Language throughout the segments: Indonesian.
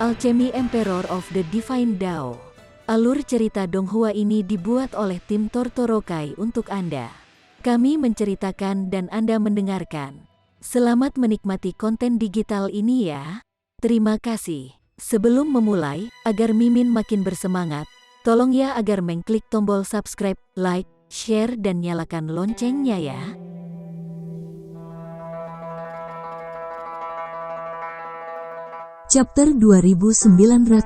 Alchemy Emperor of the Divine Dao. Alur cerita Donghua ini dibuat oleh tim Tortorokai untuk Anda. Kami menceritakan dan Anda mendengarkan. Selamat menikmati konten digital ini ya. Terima kasih. Sebelum memulai, agar Mimin makin bersemangat, tolong ya agar mengklik tombol subscribe, like, share dan nyalakan loncengnya ya. Chapter 2911.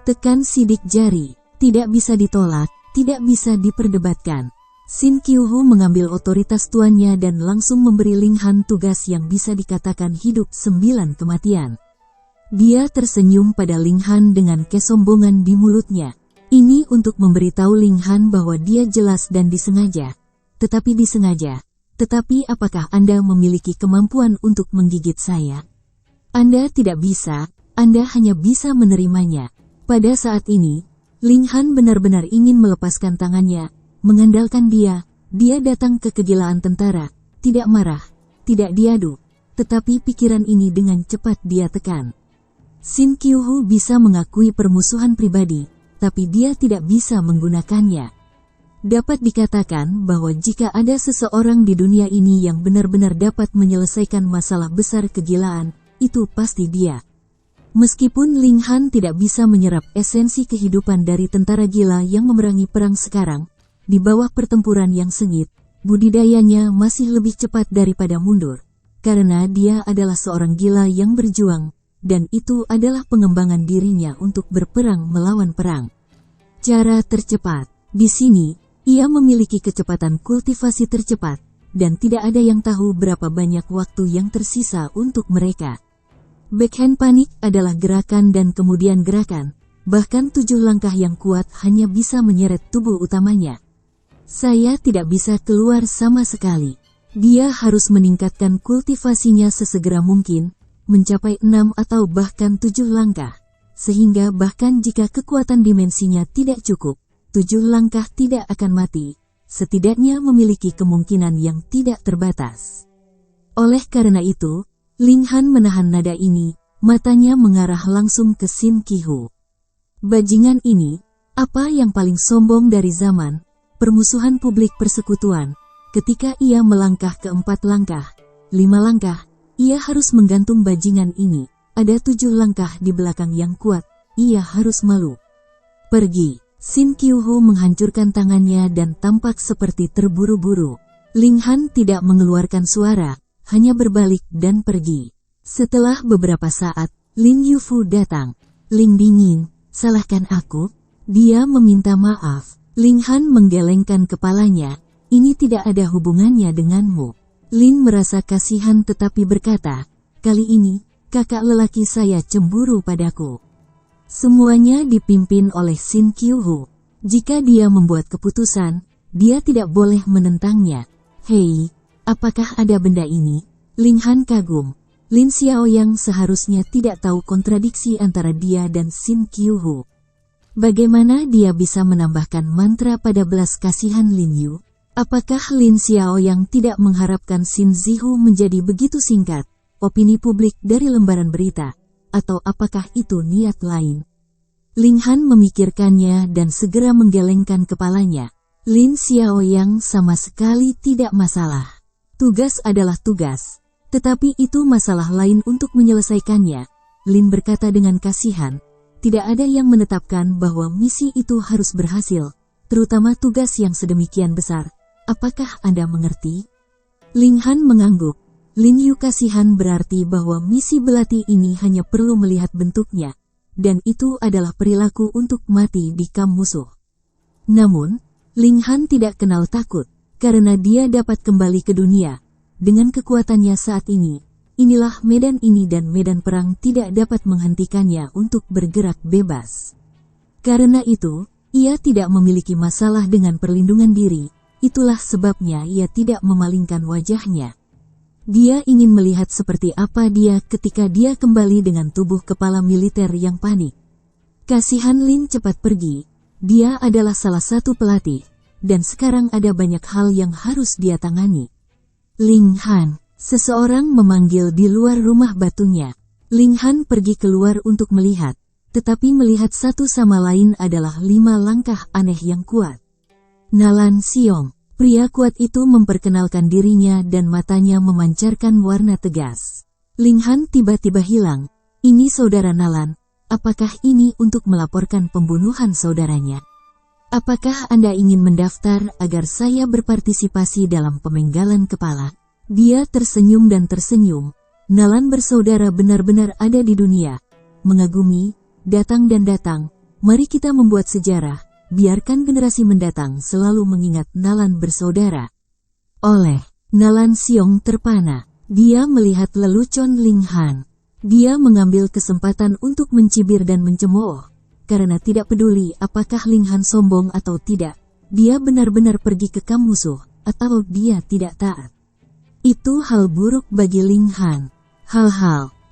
Tekan sidik jari, tidak bisa ditolak, tidak bisa diperdebatkan. Shin Kyuhu mengambil otoritas tuannya dan langsung memberi Ling Han tugas yang bisa dikatakan hidup 9 kematian. Dia tersenyum pada Ling Han dengan kesombongan di mulutnya. Ini untuk memberitahu Ling Han bahwa dia jelas dan disengaja. Tetapi disengaja. Tetapi apakah Anda memiliki kemampuan untuk menggigit saya? Anda tidak bisa, Anda hanya bisa menerimanya. Pada saat ini, Ling Han benar-benar ingin melepaskan tangannya, mengandalkan dia datang ke kegilaan tentara, tidak marah, tidak diadu, tetapi pikiran ini dengan cepat dia tekan. Shin Kyuhu bisa mengakui permusuhan pribadi, tapi dia tidak bisa menggunakannya. Dapat dikatakan bahwa jika ada seseorang di dunia ini yang benar-benar dapat menyelesaikan masalah besar kegilaan, itu pasti dia. Meskipun Ling Han tidak bisa menyerap esensi kehidupan dari tentara gila yang memerangi perang sekarang, di bawah pertempuran yang sengit, budidayanya masih lebih cepat daripada mundur, karena dia adalah seorang gila yang berjuang, dan itu adalah pengembangan dirinya untuk berperang melawan perang. Cara tercepat. Di sini, ia memiliki kecepatan kultivasi tercepat, dan tidak ada yang tahu berapa banyak waktu yang tersisa untuk mereka. Backhand panik adalah gerakan dan kemudian gerakan, bahkan 7 langkah yang kuat hanya bisa menyeret tubuh utamanya. Saya tidak bisa keluar sama sekali. Dia harus meningkatkan kultivasinya sesegera mungkin, mencapai 6 atau bahkan 7 langkah, sehingga bahkan jika kekuatan dimensinya tidak cukup, 7 langkah tidak akan mati, setidaknya memiliki kemungkinan yang tidak terbatas. Oleh karena itu, Ling Han menahan nada ini, matanya mengarah langsung ke Shin Kyuhu. Bajingan ini, apa yang paling sombong dari zaman permusuhan publik persekutuan, ketika ia melangkah ke 4 langkah, 5 langkah, ia harus menggantung bajingan ini, ada 7 langkah di belakang yang kuat, ia harus malu. Pergi. Shin Kyuhu menghancurkan tangannya dan tampak seperti terburu-buru. Ling Han tidak mengeluarkan suara, hanya berbalik dan pergi. Setelah beberapa saat, Lin Yufu datang. Ling dingin, salahkan aku? Dia meminta maaf. Ling Han menggelengkan kepalanya, ini tidak ada hubungannya denganmu. Lin merasa kasihan tetapi berkata, kali ini, kakak lelaki saya cemburu padaku. Semuanya dipimpin oleh Shin Kyuhu. Jika dia membuat keputusan, dia tidak boleh menentangnya. Hei, apakah ada benda ini? Ling Han kagum. Lin Xiaoyang seharusnya tidak tahu kontradiksi antara dia dan Shin Kyuhu. Bagaimana dia bisa menambahkan mantra pada belas kasihan Lin Yu? Apakah Lin Xiaoyang tidak mengharapkan Shin Zihu menjadi begitu singkat, opini publik dari lembaran berita? Atau apakah itu niat lain? Ling Han memikirkannya dan segera menggelengkan kepalanya. Lin Xiaoyang sama sekali tidak masalah. Tugas adalah tugas, tetapi itu masalah lain untuk menyelesaikannya. Lin berkata dengan kasihan, tidak ada yang menetapkan bahwa misi itu harus berhasil, terutama tugas yang sedemikian besar. Apakah Anda mengerti? Ling Han mengangguk. Lin Yu kasihan berarti bahwa misi belati ini hanya perlu melihat bentuknya, dan itu adalah perilaku untuk mati di kamp musuh. Namun, Ling Han tidak kenal takut, karena dia dapat kembali ke dunia. Dengan kekuatannya saat ini, inilah medan ini dan medan perang tidak dapat menghentikannya untuk bergerak bebas. Karena itu, ia tidak memiliki masalah dengan perlindungan diri, itulah sebabnya ia tidak memalingkan wajahnya. Dia ingin melihat seperti apa dia ketika dia kembali dengan tubuh kepala militer yang panik. Kasihan Lin cepat pergi, dia adalah salah satu pelatih, dan sekarang ada banyak hal yang harus dia tangani. Ling Han, seseorang memanggil di luar rumah batunya. Ling Han pergi keluar untuk melihat, tetapi melihat satu sama lain adalah 5 langkah aneh yang kuat. Nalan Xiong, pria kuat itu memperkenalkan dirinya dan matanya memancarkan warna tegas. Ling Han tiba-tiba hilang. Ini saudara Nalan, apakah ini untuk melaporkan pembunuhan saudaranya? Apakah Anda ingin mendaftar agar saya berpartisipasi dalam pemenggalan kepala? Dia tersenyum dan tersenyum. Nalan bersaudara benar-benar ada di dunia. Mengagumi, datang dan datang. Mari kita membuat sejarah. Biarkan generasi mendatang selalu mengingat Nalan bersaudara. Oleh Nalan Xiong terpana. Dia melihat lelucon Ling Han. Dia mengambil kesempatan untuk mencibir dan mencemooh. Karena tidak peduli apakah Ling Han sombong atau tidak, dia benar-benar pergi ke kamp musuh, atau dia tidak taat. Itu hal buruk bagi Ling Han.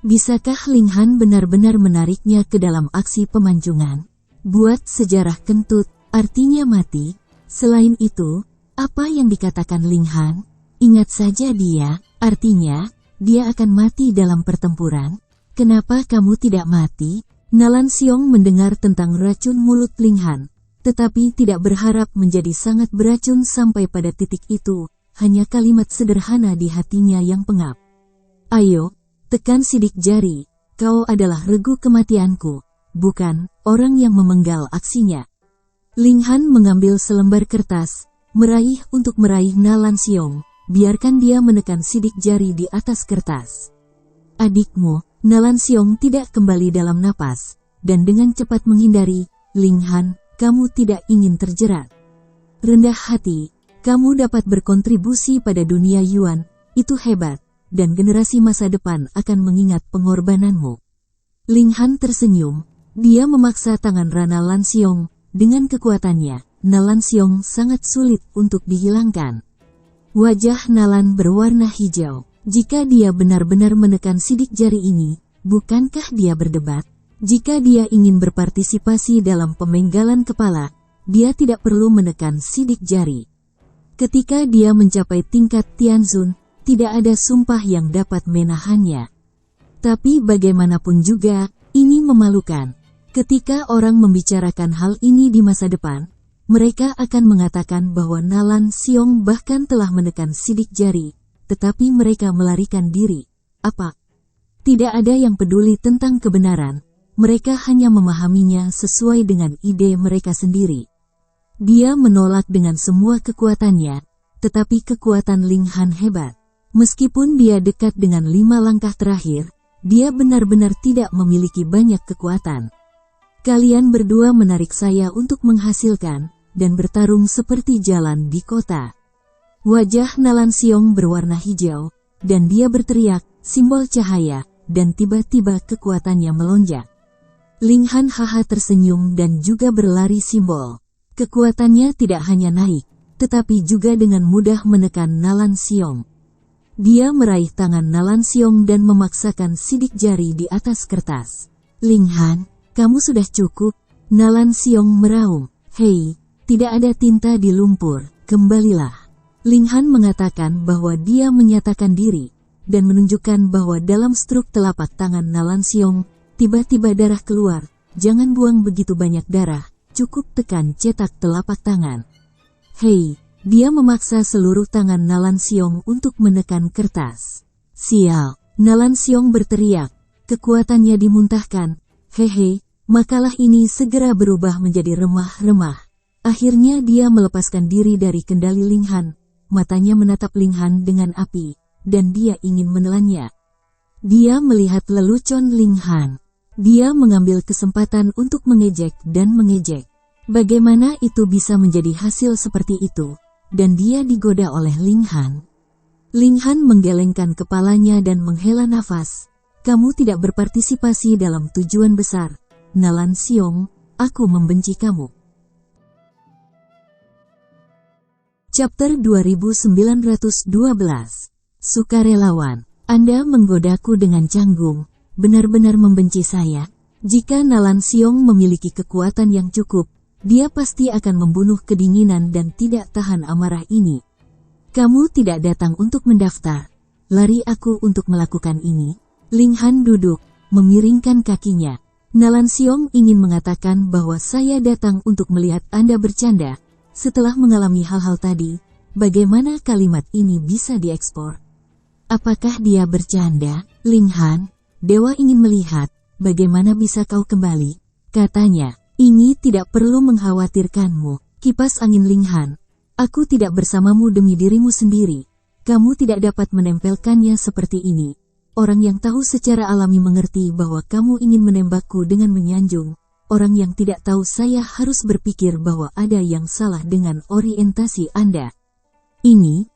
Bisakah Ling Han benar-benar menariknya ke dalam aksi pemanjungan? Buat sejarah kentut, artinya mati. Selain itu, apa yang dikatakan Ling Han? Ingat saja dia, artinya, dia akan mati dalam pertempuran. Kenapa kamu tidak mati? Nalan Xiong mendengar tentang racun mulut Ling Han, tetapi tidak berharap menjadi sangat beracun sampai pada titik itu, hanya kalimat sederhana di hatinya yang pengap. Ayo, tekan sidik jari, kau adalah regu kematianku, bukan orang yang memenggal aksinya. Ling Han mengambil selembar kertas, meraih Nalan Xiong, biarkan dia menekan sidik jari di atas kertas. Adikmu, Nalan Xiong tidak kembali dalam napas, dan dengan cepat menghindari. Ling Han, kamu tidak ingin terjerat. Rendah hati, kamu dapat berkontribusi pada dunia Yuan, itu hebat, dan generasi masa depan akan mengingat pengorbananmu. Ling Han tersenyum, dia memaksa tangan Nalan Xiong, dengan kekuatannya, Nalan Xiong sangat sulit untuk dihilangkan. Wajah Nalan berwarna hijau. Jika dia benar-benar menekan sidik jari ini, bukankah dia berdebat? Jika dia ingin berpartisipasi dalam pemenggalan kepala, dia tidak perlu menekan sidik jari. Ketika dia mencapai tingkat Tianzun, tidak ada sumpah yang dapat menahannya. Tapi bagaimanapun juga, ini memalukan. Ketika orang membicarakan hal ini di masa depan, mereka akan mengatakan bahwa Nalan Xiong bahkan telah menekan sidik jari, tetapi mereka melarikan diri. Apa? Tidak ada yang peduli tentang kebenaran, mereka hanya memahaminya sesuai dengan ide mereka sendiri. Dia menolak dengan semua kekuatannya, tetapi kekuatan Ling Han hebat. Meskipun dia dekat dengan 5 langkah terakhir, dia benar-benar tidak memiliki banyak kekuatan. Kalian berdua menarik saya untuk menghasilkan, dan bertarung seperti jalan di kota. Wajah Nalan Xiong berwarna hijau, dan dia berteriak, simbol cahaya, dan tiba-tiba kekuatannya melonjak. Ling Han haha tersenyum dan juga berlari simbol. Kekuatannya tidak hanya naik, tetapi juga dengan mudah menekan Nalan Xiong. Dia meraih tangan Nalan Xiong dan memaksakan sidik jari di atas kertas. Ling Han, kamu sudah cukup. Nalan Xiong meraung. Hei, tidak ada tinta di lumpur, kembalilah. Ling Han mengatakan bahwa dia menyatakan diri, dan menunjukkan bahwa dalam struk telapak tangan Nalan Xiong, tiba-tiba darah keluar. Jangan buang begitu banyak darah, cukup tekan cetak telapak tangan. Hei, dia memaksa seluruh tangan Nalan Xiong untuk menekan kertas. Sial, Nalan Xiong berteriak, kekuatannya dimuntahkan. Hehe, makalah ini segera berubah menjadi remah-remah. Akhirnya dia melepaskan diri dari kendali Ling Han. Matanya menatap Ling Han dengan api, dan dia ingin menelannya. Dia melihat lelucon Ling Han. Dia mengambil kesempatan untuk mengejek dan mengejek. Bagaimana itu bisa menjadi hasil seperti itu? Dan dia digoda oleh Ling Han. Ling Han menggelengkan kepalanya dan menghela nafas. Kamu tidak berpartisipasi dalam tujuan besar. Nalan Xiong, aku membenci kamu. Chapter 2912. Sukarelawan, Anda menggodaku dengan canggung, benar-benar membenci saya. Jika Nalan Xiong memiliki kekuatan yang cukup, dia pasti akan membunuh kedinginan dan tidak tahan amarah ini. Kamu tidak datang untuk mendaftar. Lari aku untuk melakukan ini. Ling Han duduk, memiringkan kakinya. Nalan Xiong ingin mengatakan bahwa saya datang untuk melihat Anda bercanda. Setelah mengalami hal-hal tadi, bagaimana kalimat ini bisa diekspor? Apakah dia bercanda? Ling Han, dewa ingin melihat, bagaimana bisa kau kembali? Katanya, ini tidak perlu mengkhawatirkanmu. Kipas angin Ling Han, aku tidak bersamamu demi dirimu sendiri. Kamu tidak dapat menempelkannya seperti ini. Orang yang tahu secara alami mengerti bahwa kamu ingin menembakku dengan menyanjung. Orang yang tidak tahu saya harus berpikir bahwa ada yang salah dengan orientasi Anda. Ini,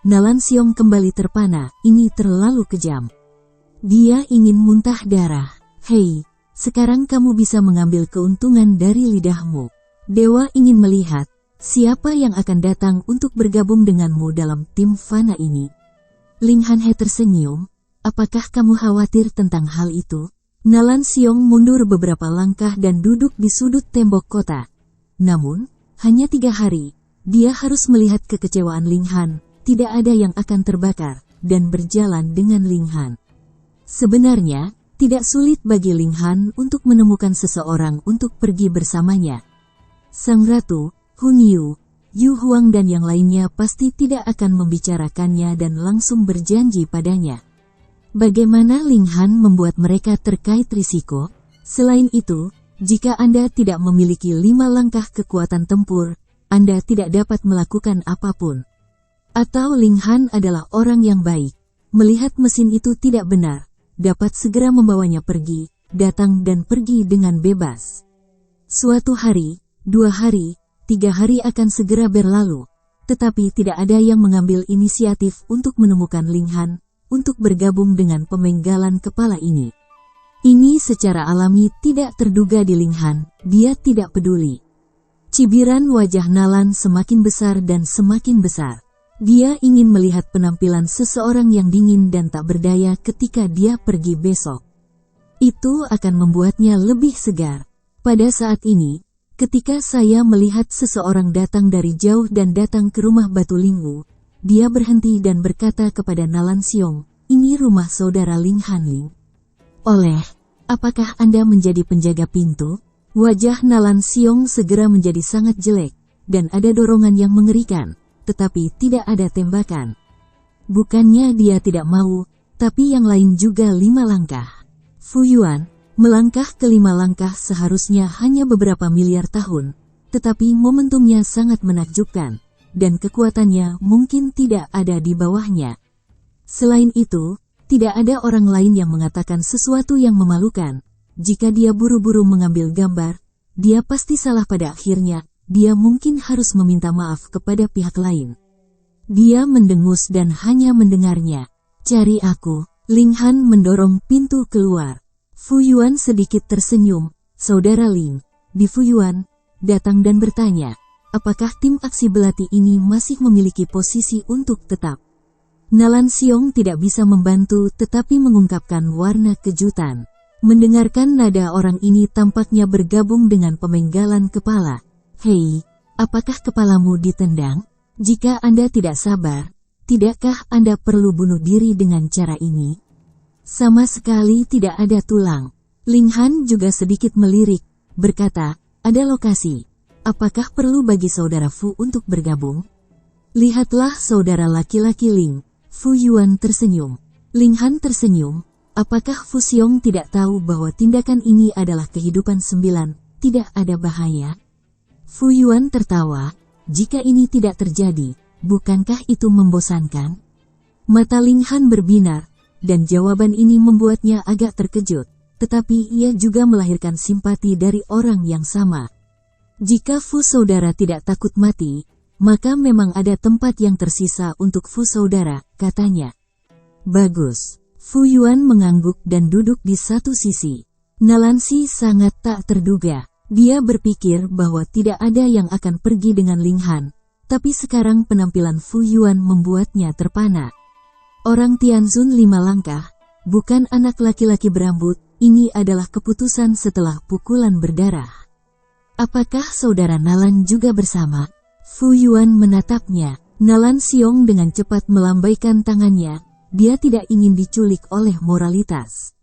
Nalan Xiong kembali terpana, ini terlalu kejam. Dia ingin muntah darah. Hei, sekarang kamu bisa mengambil keuntungan dari lidahmu. Dewa ingin melihat, siapa yang akan datang untuk bergabung denganmu dalam tim fana ini. Ling Han He tersenyum, apakah kamu khawatir tentang hal itu? Nalan Xiong mundur beberapa langkah dan duduk di sudut tembok kota. Namun, hanya 3 hari, dia harus melihat kekecewaan Ling Han, tidak ada yang akan terbakar, dan berjalan dengan Ling Han. Sebenarnya, tidak sulit bagi Ling Han untuk menemukan seseorang untuk pergi bersamanya. Sang Ratu, Hun Yu, Yu Huang dan yang lainnya pasti tidak akan membicarakannya dan langsung berjanji padanya. Bagaimana Ling Han membuat mereka terkait risiko? Selain itu, jika Anda tidak memiliki 5 langkah kekuatan tempur, Anda tidak dapat melakukan apapun. Atau Ling Han adalah orang yang baik, melihat mesin itu tidak benar, dapat segera membawanya pergi, datang dan pergi dengan bebas. Suatu hari, 2 hari, 3 hari akan segera berlalu, tetapi tidak ada yang mengambil inisiatif untuk menemukan Ling Han, untuk bergabung dengan pemenggalan kepala ini. Ini secara alami tidak terduga di Ling Han, dia tidak peduli. Cibiran wajah Nalan semakin besar dan semakin besar. Dia ingin melihat penampilan seseorang yang dingin dan tak berdaya ketika dia pergi besok. Itu akan membuatnya lebih segar. Pada saat ini, ketika saya melihat seseorang datang dari jauh dan datang ke rumah Batu Lingwu, dia berhenti dan berkata kepada Nalan Xiong, ini rumah saudara Ling Han Ling. Oleh, apakah Anda menjadi penjaga pintu? Wajah Nalan Xiong segera menjadi sangat jelek, dan ada dorongan yang mengerikan, tetapi tidak ada tembakan. Bukannya dia tidak mau, tapi yang lain juga 5 langkah. Fu Yuan, melangkah ke 5 langkah seharusnya hanya beberapa miliar tahun, tetapi momentumnya sangat menakjubkan, dan kekuatannya mungkin tidak ada di bawahnya. Selain itu, tidak ada orang lain yang mengatakan sesuatu yang memalukan. Jika dia buru-buru mengambil gambar, dia pasti salah pada akhirnya, dia mungkin harus meminta maaf kepada pihak lain. Dia mendengus dan hanya mendengarnya. Cari aku. Ling Han mendorong pintu keluar. Fu Yuan sedikit tersenyum, saudara Ling, di Fu Yuan, datang dan bertanya, apakah tim aksi belati ini masih memiliki posisi untuk tetap? Nalan Xiong tidak bisa membantu tetapi mengungkapkan warna kejutan. Mendengarkan nada orang ini tampaknya bergabung dengan pemenggalan kepala. Hei, apakah kepalamu ditendang? Jika Anda tidak sabar, tidakkah Anda perlu bunuh diri dengan cara ini? Sama sekali tidak ada tulang. Ling Han juga sedikit melirik, berkata, ada lokasi. Apakah perlu bagi saudara Fu untuk bergabung? Lihatlah saudara laki-laki Ling. Fu Yuan tersenyum. Ling Han tersenyum. Apakah Fu Xiong tidak tahu bahwa tindakan ini adalah kehidupan 9, tidak ada bahaya? Fu Yuan tertawa. Jika ini tidak terjadi, bukankah itu membosankan? Mata Ling Han berbinar, dan jawaban ini membuatnya agak terkejut, tetapi ia juga melahirkan simpati dari orang yang sama. Jika Fu saudara tidak takut mati, maka memang ada tempat yang tersisa untuk Fu saudara, katanya. Bagus. Fu Yuan mengangguk dan duduk di satu sisi. Nalansi sangat tak terduga. Dia berpikir bahwa tidak ada yang akan pergi dengan Ling Han, tapi sekarang penampilan Fu Yuan membuatnya terpana. Orang Tianzun 5 langkah, bukan anak laki-laki berambut, ini adalah keputusan setelah pukulan berdarah. Apakah saudara Nalan juga bersama? Fu Yuan menatapnya. Nalan Xiong dengan cepat melambaikan tangannya, dia tidak ingin diculik oleh moralitas.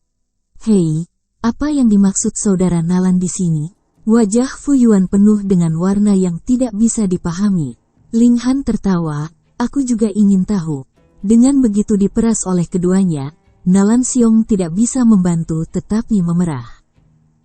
Hei, apa yang dimaksud saudara Nalan di sini? Wajah Fu Yuan penuh dengan warna yang tidak bisa dipahami. Ling Han tertawa, aku juga ingin tahu. Dengan begitu diperas oleh keduanya, Nalan Xiong tidak bisa membantu tetapi memerah.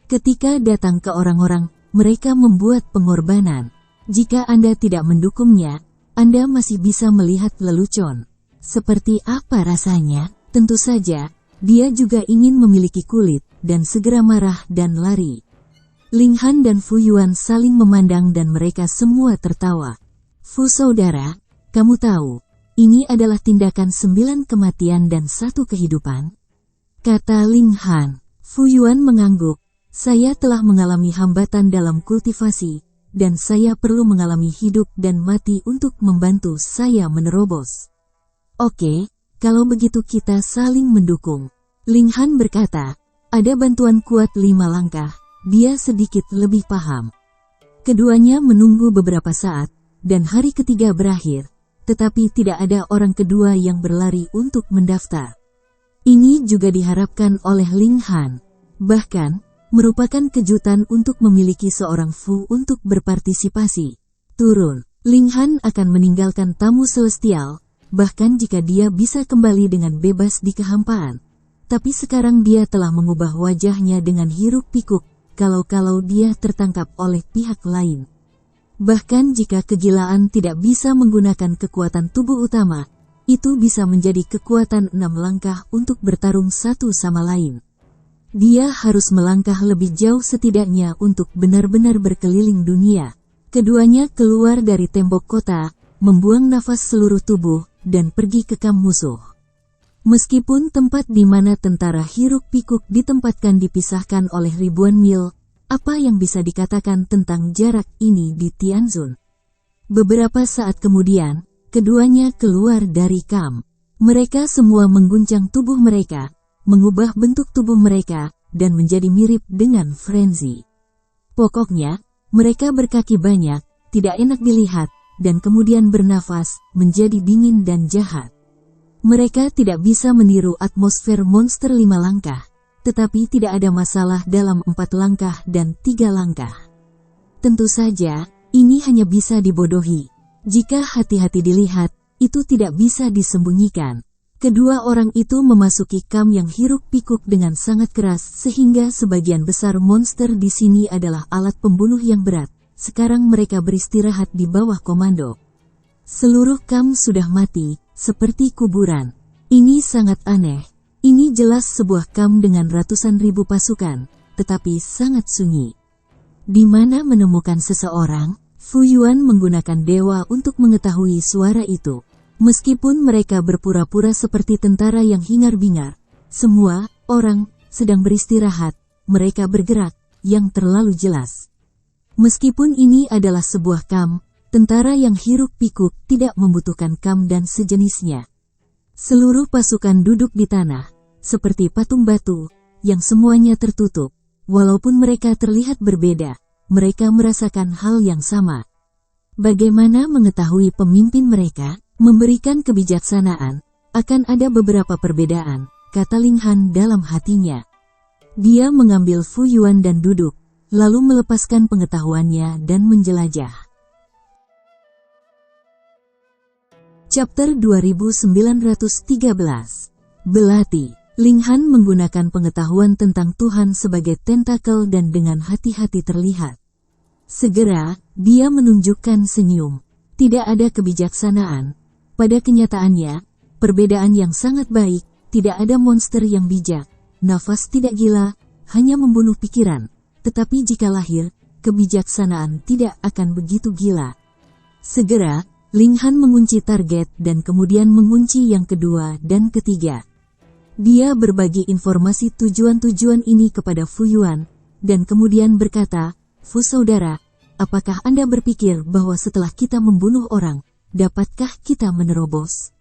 Ketika datang ke orang-orang, mereka membuat pengorbanan. Jika Anda tidak mendukungnya, Anda masih bisa melihat lelucon. Seperti apa rasanya? Tentu saja, dia juga ingin memiliki kulit, dan segera marah dan lari. Ling Han dan Fu Yuan saling memandang dan mereka semua tertawa. Fu saudara, kamu tahu, ini adalah tindakan 9 kematian dan 1 kehidupan? Kata Ling Han. Fu Yuan mengangguk, saya telah mengalami hambatan dalam kultivasi, dan saya perlu mengalami hidup dan mati untuk membantu saya menerobos. Oke, kalau begitu kita saling mendukung. Ling Han berkata, ada bantuan kuat 5 langkah. Dia sedikit lebih paham. Keduanya menunggu beberapa saat, dan hari ketiga berakhir, tetapi tidak ada orang kedua yang berlari untuk mendaftar. Ini juga diharapkan oleh Ling Han. Bahkan, merupakan kejutan untuk memiliki seorang Fu untuk berpartisipasi. Turun, Ling Han akan meninggalkan tamu celestial, bahkan jika dia bisa kembali dengan bebas di kehampaan. Tapi sekarang dia telah mengubah wajahnya dengan hiruk-pikuk, kalau-kalau dia tertangkap oleh pihak lain. Bahkan jika kegilaan tidak bisa menggunakan kekuatan tubuh utama, itu bisa menjadi kekuatan 6 langkah untuk bertarung satu sama lain. Dia harus melangkah lebih jauh setidaknya untuk benar-benar berkeliling dunia. Keduanya keluar dari tembok kota, membuang nafas seluruh tubuh, dan pergi ke kamp musuh. Meskipun tempat di mana tentara hiruk-pikuk ditempatkan dipisahkan oleh ribuan mil, apa yang bisa dikatakan tentang jarak ini di Tianzun? Beberapa saat kemudian, keduanya keluar dari kamp. Mereka semua mengguncang tubuh mereka, mengubah bentuk tubuh mereka, dan menjadi mirip dengan frenzy. Pokoknya, mereka berkaki banyak, tidak enak dilihat, dan kemudian bernafas, menjadi dingin dan jahat. Mereka tidak bisa meniru atmosfer monster 5 langkah, tetapi tidak ada masalah dalam 4 langkah dan 3 langkah. Tentu saja, ini hanya bisa dibodohi. Jika hati-hati dilihat, itu tidak bisa disembunyikan. Kedua orang itu memasuki kamp yang hiruk-pikuk dengan sangat keras sehingga sebagian besar monster di sini adalah alat pembunuh yang berat. Sekarang mereka beristirahat di bawah komando. Seluruh kamp sudah mati, seperti kuburan. Ini sangat aneh. Ini jelas sebuah kamp dengan ratusan ribu pasukan, tetapi sangat sunyi. Di mana menemukan seseorang? Fu Yuan menggunakan dewa untuk mengetahui suara itu. Meskipun mereka berpura-pura seperti tentara yang hingar-bingar, semua orang sedang beristirahat, mereka bergerak, yang terlalu jelas. Meskipun ini adalah sebuah kamp, tentara yang hiruk-pikuk tidak membutuhkan kamp dan sejenisnya. Seluruh pasukan duduk di tanah, seperti patung batu, yang semuanya tertutup. Walaupun mereka terlihat berbeda, mereka merasakan hal yang sama. Bagaimana mengetahui pemimpin mereka? Memberikan kebijaksanaan, akan ada beberapa perbedaan, kata Ling Han dalam hatinya. Dia mengambil Fu Yuan dan duduk, lalu melepaskan pengetahuannya dan menjelajah. Chapter 2913. Belati. Ling Han menggunakan pengetahuan tentang Tuhan sebagai tentakel dan dengan hati-hati terlihat. Segera, dia menunjukkan senyum. Tidak ada kebijaksanaan. Pada kenyataannya, perbedaan yang sangat baik, tidak ada monster yang bijak, nafas tidak gila, hanya membunuh pikiran. Tetapi jika lahir, kebijaksanaan tidak akan begitu gila. Segera, Ling Han mengunci target dan kemudian mengunci yang kedua dan ketiga. Dia berbagi informasi tujuan-tujuan ini kepada Fu Yuan, dan kemudian berkata, Fu saudara, apakah Anda berpikir bahwa setelah kita membunuh orang, dapatkah kita menerobos?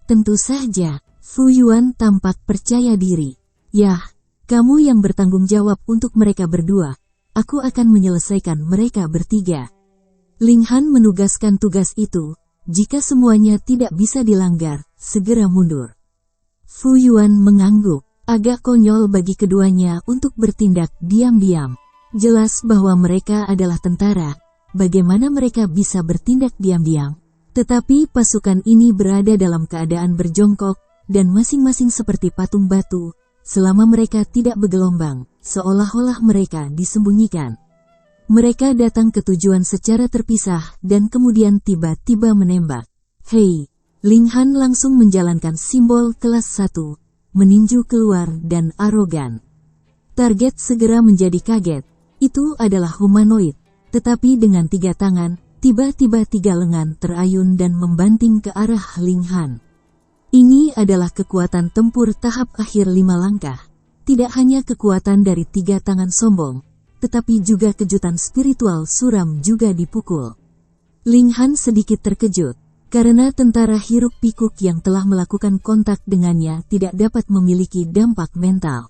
Tentu saja, Fu Yuan tampak percaya diri. Yah, kamu yang bertanggung jawab untuk mereka berdua, aku akan menyelesaikan mereka bertiga. Ling Han menugaskan tugas itu, jika semuanya tidak bisa dilanggar, segera mundur. Fu Yuan mengangguk, Agak konyol bagi keduanya untuk bertindak diam-diam. Jelas bahwa mereka adalah tentara, bagaimana mereka bisa bertindak diam-diam? Tetapi pasukan ini berada dalam keadaan berjongkok, dan masing-masing seperti patung batu, selama mereka tidak bergelombang, seolah-olah mereka disembunyikan. Mereka datang ke tujuan secara terpisah dan kemudian tiba-tiba menembak. Hei, Ling Han langsung menjalankan simbol kelas 1, meninju keluar dan arogan. Target segera menjadi kaget. Itu adalah humanoid, tetapi dengan 3 tangan, tiba-tiba 3 lengan terayun dan membanting ke arah Ling Han. Ini adalah kekuatan tempur tahap akhir 5 langkah. Tidak hanya kekuatan dari 3 tangan sombong, tetapi juga kejutan spiritual suram juga dipukul. Ling Han sedikit terkejut, karena tentara hiruk-pikuk yang telah melakukan kontak dengannya tidak dapat memiliki dampak mental.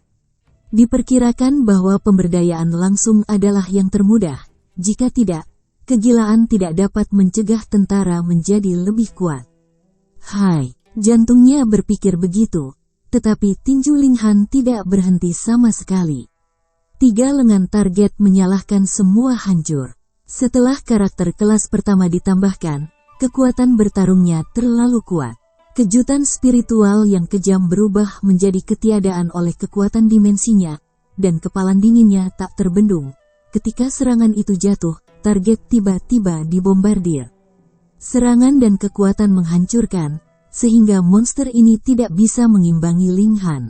Diperkirakan bahwa pemberdayaan langsung adalah yang termudah. Jika tidak, kegilaan tidak dapat mencegah tentara menjadi lebih kuat. Hai, jantungnya berpikir begitu, tetapi tinju Ling Han tidak berhenti sama sekali. 3 lengan target menyalahkan semua hancur. Setelah karakter kelas pertama ditambahkan, kekuatan bertarungnya terlalu kuat. Kejutan spiritual yang kejam berubah menjadi ketiadaan oleh kekuatan dimensinya, dan kepalan dinginnya tak terbendung. Ketika serangan itu jatuh, target tiba-tiba dibombardir. Serangan dan kekuatan menghancurkan, sehingga monster ini tidak bisa mengimbangi Ling Han.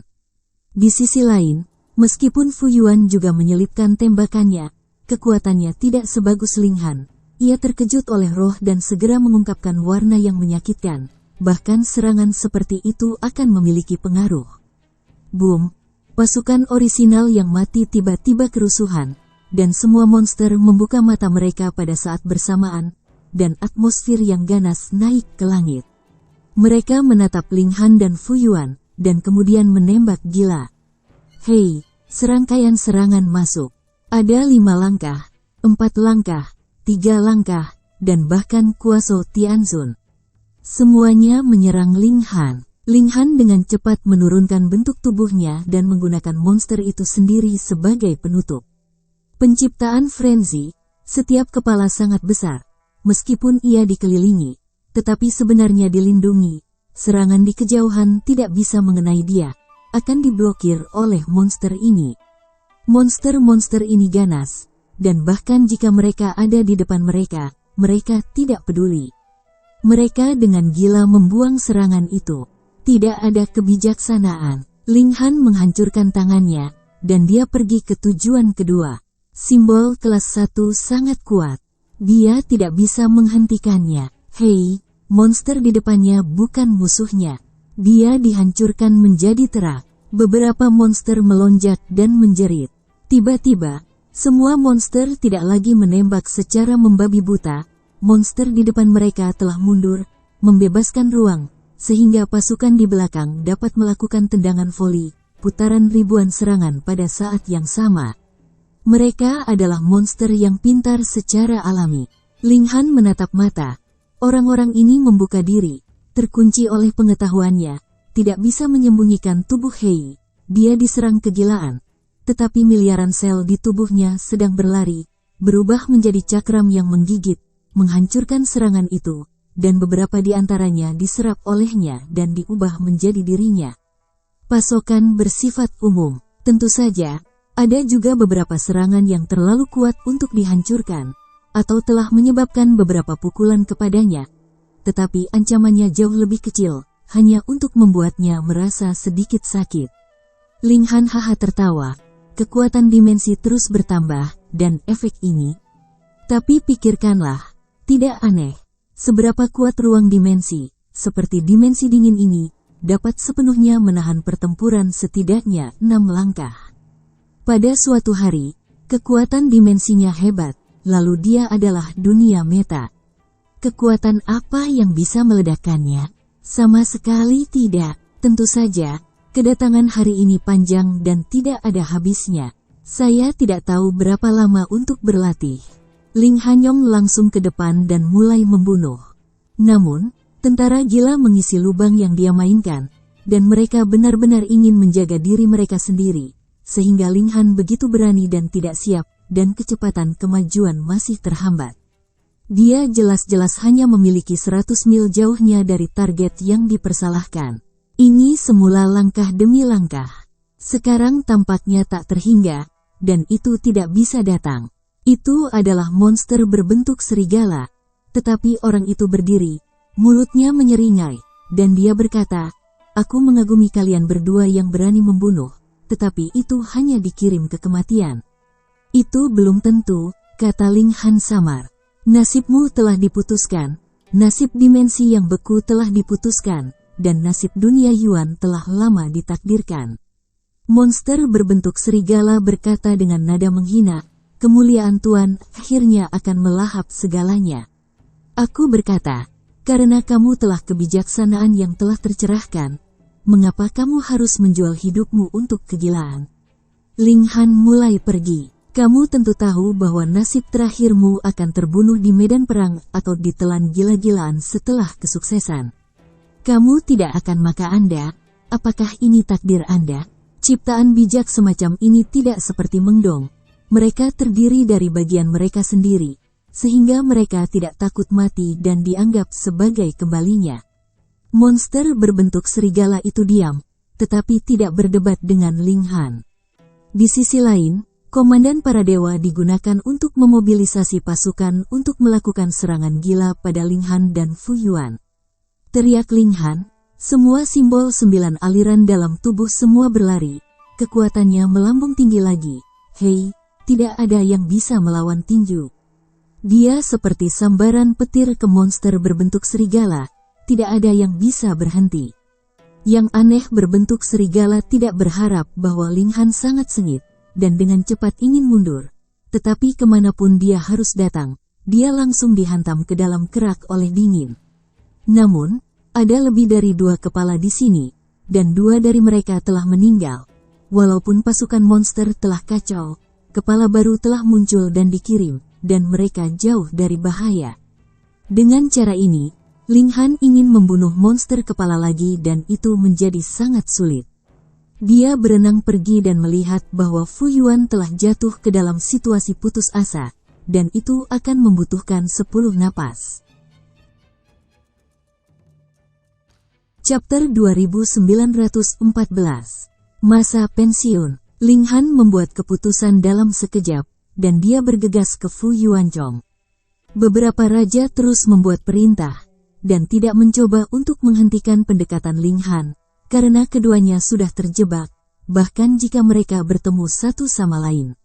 Di sisi lain, meskipun Fu Yuan juga menyelipkan tembakannya, kekuatannya tidak sebagus Ling Han. Ia terkejut oleh roh dan segera mengungkapkan warna yang menyakitkan. Bahkan serangan seperti itu akan memiliki pengaruh. Boom! Pasukan orisinal yang mati tiba-tiba kerusuhan, dan semua monster membuka mata mereka pada saat bersamaan, dan atmosfer yang ganas naik ke langit. Mereka menatap Ling Han dan Fu Yuan, dan kemudian menembak gila. Hei, serangkaian serangan masuk. Ada 5 langkah, 4 langkah, 3 langkah, dan bahkan Kuaso Tianzun. Semuanya menyerang Ling Han. Ling Han dengan cepat menurunkan bentuk tubuhnya dan menggunakan monster itu sendiri sebagai penutup. Penciptaan frenzy, setiap kepala sangat besar. Meskipun ia dikelilingi, tetapi sebenarnya dilindungi. Serangan di kejauhan tidak bisa mengenai dia, akan diblokir oleh monster ini. Monster-monster ini ganas, dan bahkan jika mereka ada di depan mereka, mereka tidak peduli. Mereka dengan gila membuang serangan itu. Tidak ada kebijaksanaan. Ling Han menghancurkan tangannya, dan dia pergi ke tujuan kedua. Simbol kelas 1 sangat kuat. Dia tidak bisa menghentikannya. Hei, monster di depannya bukan musuhnya. Dia dihancurkan menjadi terak. Beberapa monster melonjak dan menjerit. Tiba-tiba, semua monster tidak lagi menembak secara membabi buta. Monster di depan mereka telah mundur, membebaskan ruang, sehingga pasukan di belakang dapat melakukan tendangan voli, putaran ribuan serangan pada saat yang sama. Mereka adalah monster yang pintar secara alami. Ling Han menatap mata. Orang-orang ini membuka diri, terkunci oleh pengetahuannya, tidak bisa menyembunyikan tubuh Hei. Dia diserang kegilaan, tetapi miliaran sel di tubuhnya sedang berlari, berubah menjadi cakram yang menggigit, menghancurkan serangan itu, dan beberapa di antaranya diserap olehnya dan diubah menjadi dirinya. Pasokan bersifat umum. Tentu saja, ada juga beberapa serangan yang terlalu kuat untuk dihancurkan, atau telah menyebabkan beberapa pukulan kepadanya. Tetapi ancamannya jauh lebih kecil, hanya untuk membuatnya merasa sedikit sakit. Ling Han haha tertawa. Kekuatan dimensi terus bertambah, dan efek ini. Tapi pikirkanlah. Tidak aneh, seberapa kuat ruang dimensi, seperti dimensi dingin ini, dapat sepenuhnya menahan pertempuran setidaknya 6 langkah. Pada suatu hari, kekuatan dimensinya hebat, lalu dia adalah dunia meta. Kekuatan apa yang bisa meledakkannya? Sama sekali tidak. Tentu saja, kedatangan hari ini panjang dan tidak ada habisnya. Saya tidak tahu berapa lama untuk berlatih. Ling Hanyong langsung ke depan dan mulai membunuh. Namun, tentara gila mengisi lubang yang dia mainkan, dan mereka benar-benar ingin menjaga diri mereka sendiri, sehingga Ling Han begitu berani dan tidak siap, dan kecepatan kemajuan masih terhambat. Dia jelas-jelas hanya memiliki 100 mil jauhnya dari target yang dipersalahkan. Ini semula langkah demi langkah. Sekarang tampaknya tak terhingga, dan itu tidak bisa datang. Itu adalah monster berbentuk serigala. Tetapi orang itu berdiri, mulutnya menyeringai, dan dia berkata, "Aku mengagumi kalian berdua yang berani membunuh, tetapi itu hanya dikirim ke kematian." "Itu belum tentu," kata Ling Han samar. "Nasibmu telah diputuskan, nasib dimensi yang beku telah diputuskan, dan nasib dunia Yuan telah lama ditakdirkan." Monster berbentuk serigala berkata dengan nada menghina, "Kemuliaan Tuan akhirnya akan melahap segalanya." Aku berkata, "Karena kamu telah kebijaksanaan yang telah tercerahkan, mengapa kamu harus menjual hidupmu untuk kegilaan?" Ling Han mulai pergi. "Kamu tentu tahu bahwa nasib terakhirmu akan terbunuh di medan perang atau ditelan gila-gilaan setelah kesuksesan. Kamu tidak akan maka Anda, apakah ini takdir Anda? Ciptaan bijak semacam ini tidak seperti Mengdong. Mereka terdiri dari bagian mereka sendiri, sehingga mereka tidak takut mati dan dianggap sebagai kembalinya." Monster berbentuk serigala itu diam, tetapi tidak berdebat dengan Ling Han. Di sisi lain, Komandan para dewa digunakan untuk memobilisasi pasukan untuk melakukan serangan gila pada Ling Han dan Fu Yuan. Teriak Ling Han, semua simbol 9 aliran dalam tubuh semua berlari, kekuatannya melambung tinggi lagi. "Hei, tidak ada yang bisa melawan tinju." Dia seperti sambaran petir ke monster berbentuk serigala, tidak ada yang bisa berhenti. Yang aneh berbentuk serigala tidak berharap bahwa Ling Han sangat sengit, dan dengan cepat ingin mundur. Tetapi kemanapun dia harus datang, dia langsung dihantam ke dalam kerak oleh dingin. Namun, ada lebih dari 2 kepala di sini, dan 2 dari mereka telah meninggal. Walaupun pasukan monster telah kacau, kepala baru telah muncul dan dikirim, dan mereka jauh dari bahaya. Dengan cara ini, Ling Han ingin membunuh monster kepala lagi dan itu menjadi sangat sulit. Dia berenang pergi dan melihat bahwa Fu Yuan telah jatuh ke dalam situasi putus asa, dan itu akan membutuhkan 10 napas. Chapter 2914. Masa pensiun. Ling Han membuat keputusan dalam sekejap, dan dia bergegas ke Fu Yuanzhong. Beberapa raja terus membuat perintah, dan tidak mencoba untuk menghentikan pendekatan Ling Han, karena keduanya sudah terjebak, bahkan jika mereka bertemu satu sama lain.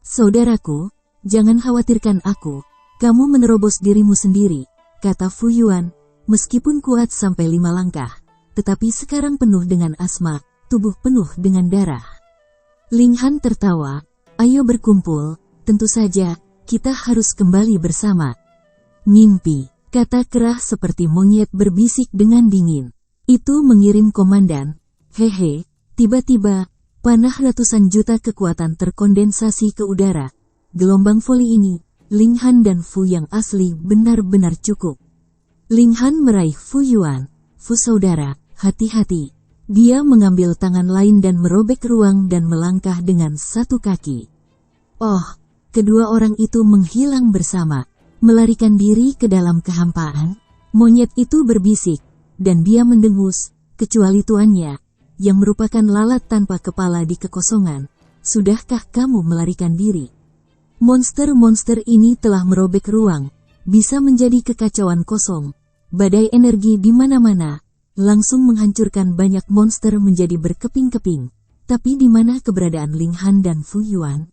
"Saudaraku, jangan khawatirkan aku, kamu menerobos dirimu sendiri," kata Fu Yuan, "meskipun kuat sampai 5 langkah, tetapi sekarang penuh dengan asma, tubuh penuh dengan darah." Ling Han tertawa, "Ayo berkumpul, tentu saja, kita harus kembali bersama." "Mimpi," kata kerah seperti monyet berbisik dengan dingin. "Itu mengirim komandan." Hehe, tiba-tiba, panah ratusan juta kekuatan terkondensasi ke udara. Gelombang voli ini, Ling Han dan Fu yang asli benar-benar cukup. Ling Han meraih Fu Yuan. "Fu saudara, hati-hati." Dia mengambil tangan lain dan merobek ruang dan melangkah dengan satu kaki. Oh, kedua orang itu menghilang bersama, melarikan diri ke dalam kehampaan. Monyet itu berbisik, dan dia mendengus, kecuali tuannya, yang merupakan lalat tanpa kepala di kekosongan. "Sudahkah kamu melarikan diri?" Monster-monster ini telah merobek ruang, bisa menjadi kekacauan kosong. Badai energi di mana-mana, langsung menghancurkan banyak monster menjadi berkeping-keping. Tapi di mana keberadaan Ling Han dan Fu Yuan?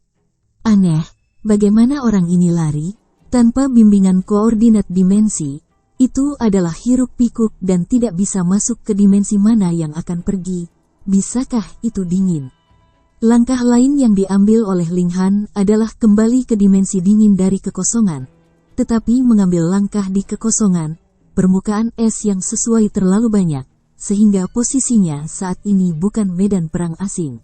Aneh, bagaimana orang ini lari? Tanpa bimbingan koordinat dimensi, itu adalah hiruk-pikuk dan tidak bisa masuk ke dimensi mana yang akan pergi. Bisakah itu dingin? Langkah lain yang diambil oleh Ling Han adalah kembali ke dimensi dingin dari kekosongan. Tetapi mengambil langkah di kekosongan, permukaan es yang sesuai terlalu banyak, sehingga posisinya saat ini bukan medan perang asing.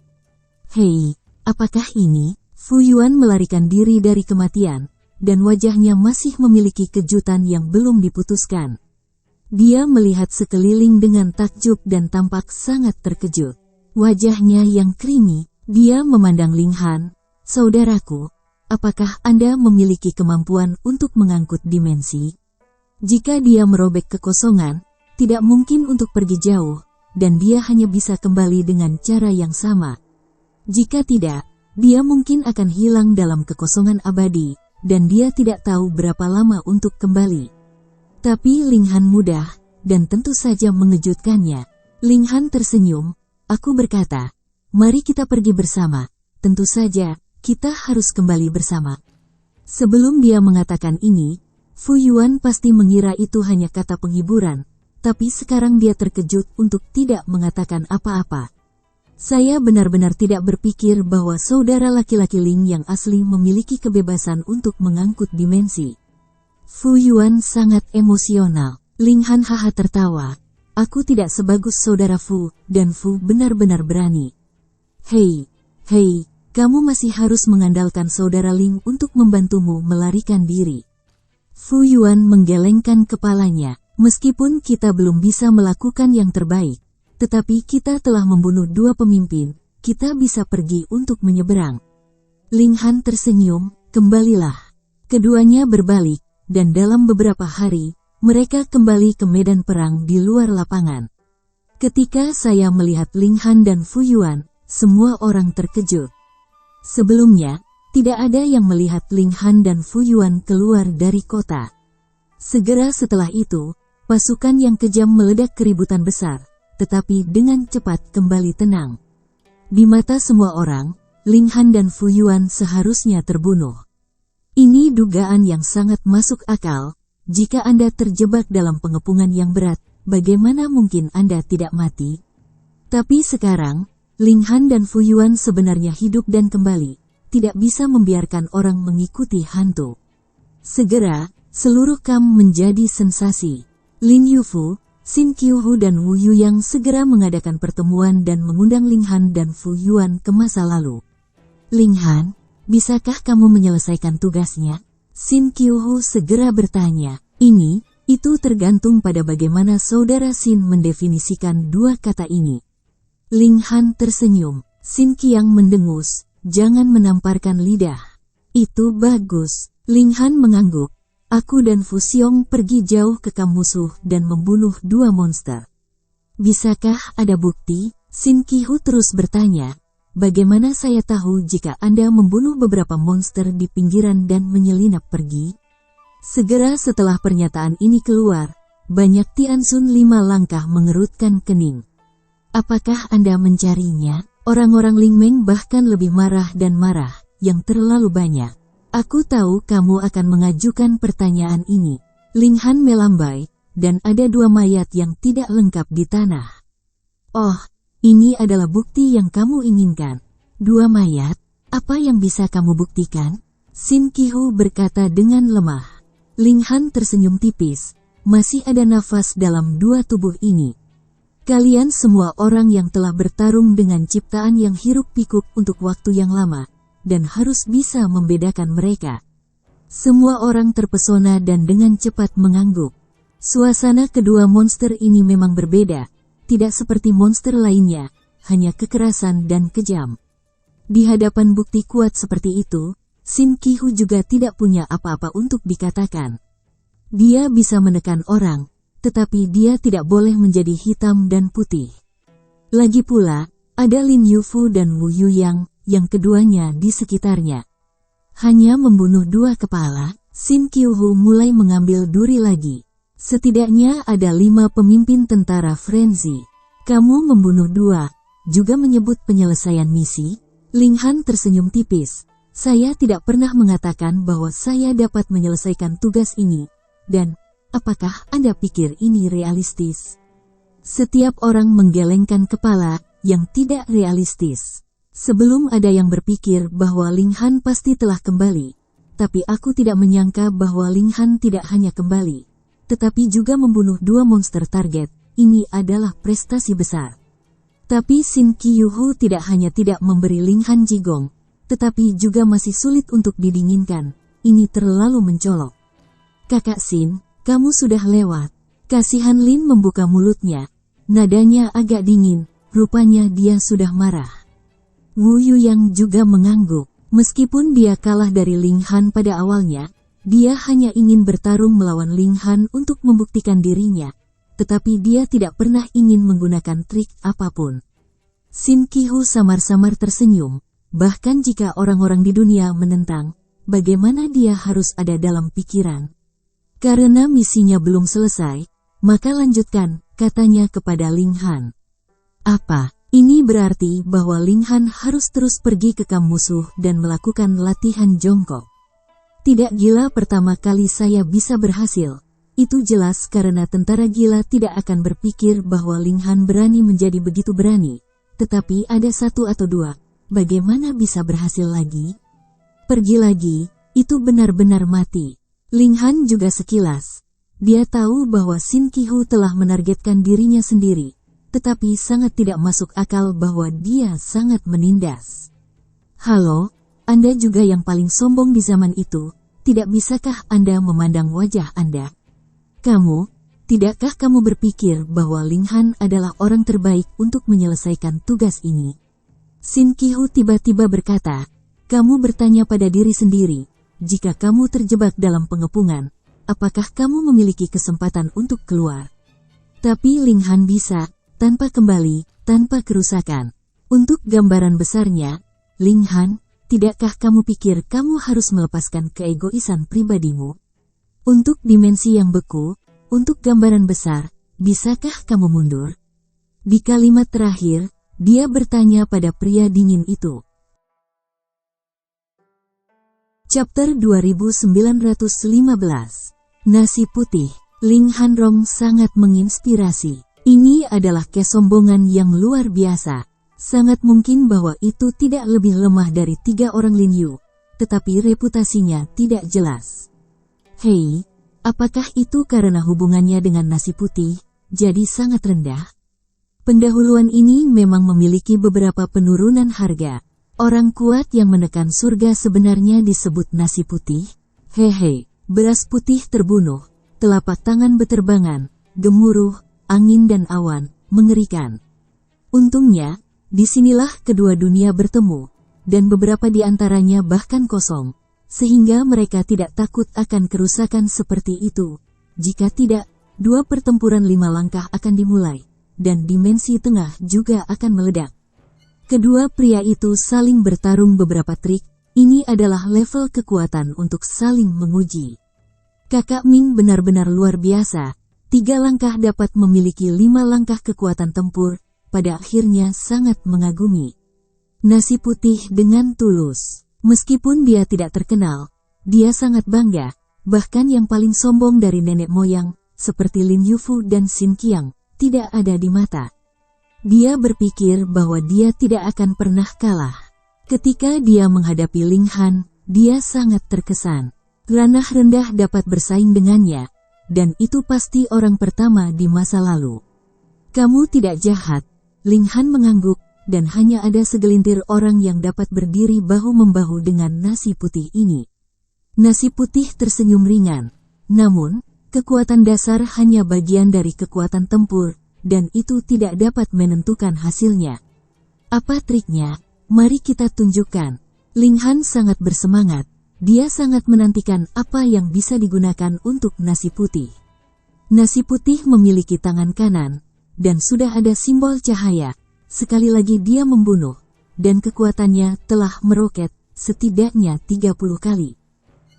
"Hei, apakah ini?" Fu Yuan melarikan diri dari kematian, dan wajahnya masih memiliki kejutan yang belum diputuskan. Dia melihat sekeliling dengan takjub dan tampak sangat terkejut. Wajahnya yang creamy, dia memandang Linghan. Saudaraku, apakah Anda memiliki kemampuan untuk mengangkut dimensi? Jika dia merobek kekosongan, tidak mungkin untuk pergi jauh, dan dia hanya bisa kembali dengan cara yang sama. Jika tidak, dia mungkin akan hilang dalam kekosongan abadi, dan dia tidak tahu berapa lama untuk kembali. Tapi Linghan mudah, dan tentu saja mengejutkannya. Linghan tersenyum, aku berkata, mari kita pergi bersama. Tentu saja, kita harus kembali bersama. Sebelum dia mengatakan ini, Fu Yuan pasti mengira itu hanya kata penghiburan, tapi sekarang dia terkejut untuk tidak mengatakan apa-apa. Saya benar-benar tidak berpikir bahwa saudara laki-laki Ling yang asli memiliki kebebasan untuk mengangkut dimensi. Fu Yuan sangat emosional. Linghan haha tertawa. Aku tidak sebagus saudara Fu, dan Fu benar-benar berani. Hei, kamu masih harus mengandalkan saudara Ling untuk membantumu melarikan diri. Fu Yuan menggelengkan kepalanya. Meskipun kita belum bisa melakukan yang terbaik, tetapi kita telah membunuh 2 pemimpin, kita bisa pergi untuk menyeberang. Linghan tersenyum, kembalilah. Keduanya berbalik, dan dalam beberapa hari, mereka kembali ke medan perang di luar lapangan. Ketika saya melihat Linghan dan Fu Yuan, semua orang terkejut. Sebelumnya, tidak ada yang melihat Linghan dan Fu Yuan keluar dari kota. Segera setelah itu, pasukan yang kejam meledak keributan besar, tetapi dengan cepat kembali tenang. Di mata semua orang, Linghan dan Fu Yuan seharusnya terbunuh. Ini dugaan yang sangat masuk akal. Jika Anda terjebak dalam pengepungan yang berat, bagaimana mungkin Anda tidak mati? Tapi sekarang, Linghan dan Fu Yuan sebenarnya hidup dan kembali, tidak bisa membiarkan orang mengikuti hantu. Segera, seluruh kamp menjadi sensasi. Lin Yufu, Xin Qiuhu dan Wu Yuyang segera mengadakan pertemuan dan mengundang Linghan dan Fu Yuan ke masa lalu. Linghan, bisakah kamu menyelesaikan tugasnya? Xin Qiuhu segera bertanya. Itu tergantung pada bagaimana saudara Xin mendefinisikan 2 kata ini. Linghan tersenyum. Xin Qiang mendengus, jangan menamparkan lidah. Itu bagus. Linghan mengangguk. Aku dan Fu Xiong pergi jauh ke kamp musuh dan membunuh 2 monster. Bisakah ada bukti? Xin Qiuhu terus bertanya. Bagaimana saya tahu jika Anda membunuh beberapa monster di pinggiran dan menyelinap pergi? Segera setelah pernyataan ini keluar, banyak Tianxun 5 langkah mengerutkan kening. Apakah Anda mencarinya? Orang-orang Lingmeng bahkan lebih marah dan marah, yang terlalu banyak. Aku tahu kamu akan mengajukan pertanyaan ini. Linghan melambai, dan ada 2 mayat yang tidak lengkap di tanah. Oh, ini adalah bukti yang kamu inginkan. 2 mayat? Apa yang bisa kamu buktikan? Xin Qiuhu berkata dengan lemah. Linghan tersenyum tipis. Masih ada nafas dalam 2 tubuh ini. Kalian semua orang yang telah bertarung dengan ciptaan yang hiruk-pikuk untuk waktu yang lama, dan harus bisa membedakan mereka. Semua orang terpesona dan dengan cepat mengangguk. Suasana kedua monster ini memang berbeda, tidak seperti monster lainnya, hanya kekerasan dan kejam. Di hadapan bukti kuat seperti itu, Xin Qiuhu juga tidak punya apa-apa untuk dikatakan. Dia bisa menekan orang, tetapi dia tidak boleh menjadi hitam dan putih. Lagi pula, ada Lin Yufu dan Wu Yuyang, yang keduanya di sekitarnya. Hanya membunuh 2 kepala, Xin Qiuhu mulai mengambil duri lagi. Setidaknya ada 5 pemimpin tentara frenzy. Kamu membunuh 2, juga menyebut penyelesaian misi? Linghan tersenyum tipis. Saya tidak pernah mengatakan bahwa saya dapat menyelesaikan tugas ini, dan apakah Anda pikir ini realistis? Setiap orang menggelengkan kepala, yang tidak realistis. Sebelum ada yang berpikir bahwa Linghan pasti telah kembali, tapi aku tidak menyangka bahwa Linghan tidak hanya kembali, tetapi juga membunuh 2 monster target. Ini adalah prestasi besar. Tapi Xin Qiuhu tidak hanya tidak memberi Linghan jigong, tetapi juga masih sulit untuk didinginkan. Ini terlalu mencolok. Kakak Xin, kamu sudah lewat. Kasihan Lin membuka mulutnya. Nadanya agak dingin, rupanya dia sudah marah. Wu Yuyang juga mengangguk. Meskipun dia kalah dari Ling Han pada awalnya, dia hanya ingin bertarung melawan Ling Han untuk membuktikan dirinya. Tetapi dia tidak pernah ingin menggunakan trik apapun. Sin Qihu samar-samar tersenyum. Bahkan jika orang-orang di dunia menentang, bagaimana dia harus ada dalam pikiran? Karena misinya belum selesai, maka lanjutkan, katanya kepada Ling Han. Apa? Ini berarti bahwa Ling Han harus terus pergi ke kamp musuh dan melakukan latihan jongkok. Tidak gila pertama kali saya bisa berhasil. Itu jelas karena tentara gila tidak akan berpikir bahwa Ling Han berani menjadi begitu berani. Tetapi ada satu atau dua, bagaimana bisa berhasil lagi? Pergi lagi, itu benar-benar mati. Ling Han juga sekilas. Dia tahu bahwa Sin Qihu telah menargetkan dirinya sendiri. Tetapi sangat tidak masuk akal bahwa dia sangat menindas. Halo, Anda juga yang paling sombong di zaman itu, tidak bisakah Anda memandang wajah Anda? Tidakkah kamu berpikir bahwa Ling Han adalah orang terbaik untuk menyelesaikan tugas ini? Sin Qihu tiba-tiba berkata, kamu bertanya pada diri sendiri, jika kamu terjebak dalam pengepungan, apakah kamu memiliki kesempatan untuk keluar? Tapi Ling Han bisa, tanpa kembali, tanpa kerusakan. Untuk gambaran besarnya, Ling Han, tidakkah kamu pikir kamu harus melepaskan keegoisan pribadimu? Untuk dimensi yang beku, untuk gambaran besar, bisakah kamu mundur? Di kalimat terakhir, dia bertanya pada pria dingin itu. Chapter 2915. Nasi putih. Ling Han Rong sangat menginspirasi. Ini adalah kesombongan yang luar biasa. Sangat mungkin bahwa itu tidak lebih lemah dari 3 orang Lin Yu, tetapi reputasinya tidak jelas. Hei, apakah itu karena hubungannya dengan nasi putih, jadi sangat rendah? Pendahuluan ini memang memiliki beberapa penurunan harga. Orang kuat yang menekan surga sebenarnya disebut nasi putih. Hehe, beras putih terbunuh, telapak tangan beterbangan, gemuruh, angin dan awan, mengerikan. Untungnya, disinilah kedua dunia bertemu, dan beberapa di antaranya bahkan kosong, sehingga mereka tidak takut akan kerusakan seperti itu. Jika tidak, 2 pertempuran 5 langkah akan dimulai, dan dimensi tengah juga akan meledak. Kedua pria itu saling bertarung beberapa trik, ini adalah level kekuatan untuk saling menguji. Kakak Ming benar-benar luar biasa. 3 langkah dapat memiliki 5 langkah kekuatan tempur, pada akhirnya sangat mengagumi. Nasi putih dengan tulus. Meskipun dia tidak terkenal, dia sangat bangga, bahkan yang paling sombong dari nenek moyang, seperti Lin Yufu dan Sin Qiang, tidak ada di mata. Dia berpikir bahwa dia tidak akan pernah kalah. Ketika dia menghadapi Ling Han, dia sangat terkesan. Ranah rendah dapat bersaing dengannya. Dan itu pasti orang pertama di masa lalu. Kamu tidak jahat, Ling Han mengangguk, dan hanya ada segelintir orang yang dapat berdiri bahu-membahu dengan nasi putih ini. Nasi putih tersenyum ringan. Namun, kekuatan dasar hanya bagian dari kekuatan tempur, dan itu tidak dapat menentukan hasilnya. Apa triknya? Mari kita tunjukkan. Ling Han sangat bersemangat. Dia sangat menantikan apa yang bisa digunakan untuk nasi putih. Nasi putih memiliki tangan kanan, dan sudah ada simbol cahaya. Sekali lagi dia membunuh, dan kekuatannya telah meroket, setidaknya 30 kali.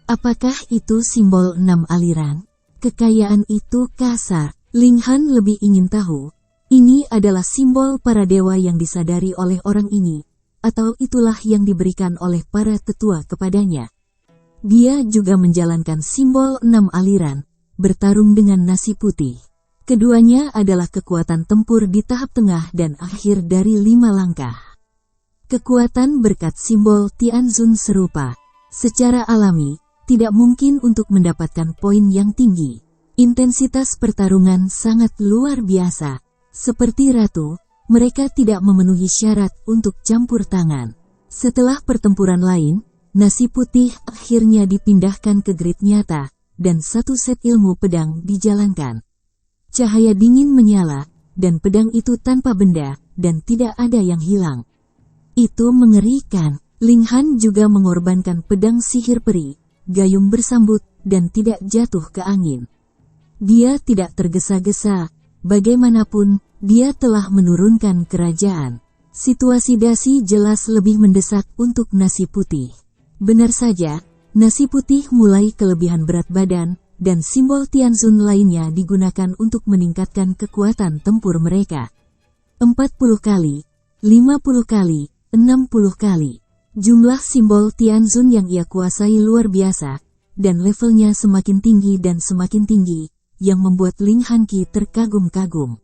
Apakah itu simbol 6 aliran? Kekayaan itu kasar. Ling Han lebih ingin tahu, ini adalah simbol para dewa yang disadari oleh orang ini, atau itulah yang diberikan oleh para tetua kepadanya. Dia juga menjalankan simbol 6 aliran, bertarung dengan nasi putih. Keduanya adalah kekuatan tempur di tahap tengah dan akhir dari 5 langkah. Kekuatan berkat simbol Tianzun serupa. Secara alami, tidak mungkin untuk mendapatkan poin yang tinggi. Intensitas pertarungan sangat luar biasa. Seperti ratu, mereka tidak memenuhi syarat untuk campur tangan. Setelah pertempuran lain, nasi putih akhirnya dipindahkan ke grid nyata, dan 1 set ilmu pedang dijalankan. Cahaya dingin menyala, dan pedang itu tanpa benda, dan tidak ada yang hilang. Itu mengerikan. Ling Han juga mengorbankan pedang sihir peri, gayung bersambut, dan tidak jatuh ke angin. Dia tidak tergesa-gesa, bagaimanapun, dia telah menurunkan kerajaan. Situasi dasi jelas lebih mendesak untuk nasi putih. Benar saja, nasi putih mulai kelebihan berat badan, dan simbol Tianzun lainnya digunakan untuk meningkatkan kekuatan tempur mereka. 40 kali, 50 kali, 60 kali. Jumlah simbol Tianzun yang ia kuasai luar biasa, dan levelnya semakin tinggi dan semakin tinggi, yang membuat Ling Hanqi terkagum-kagum.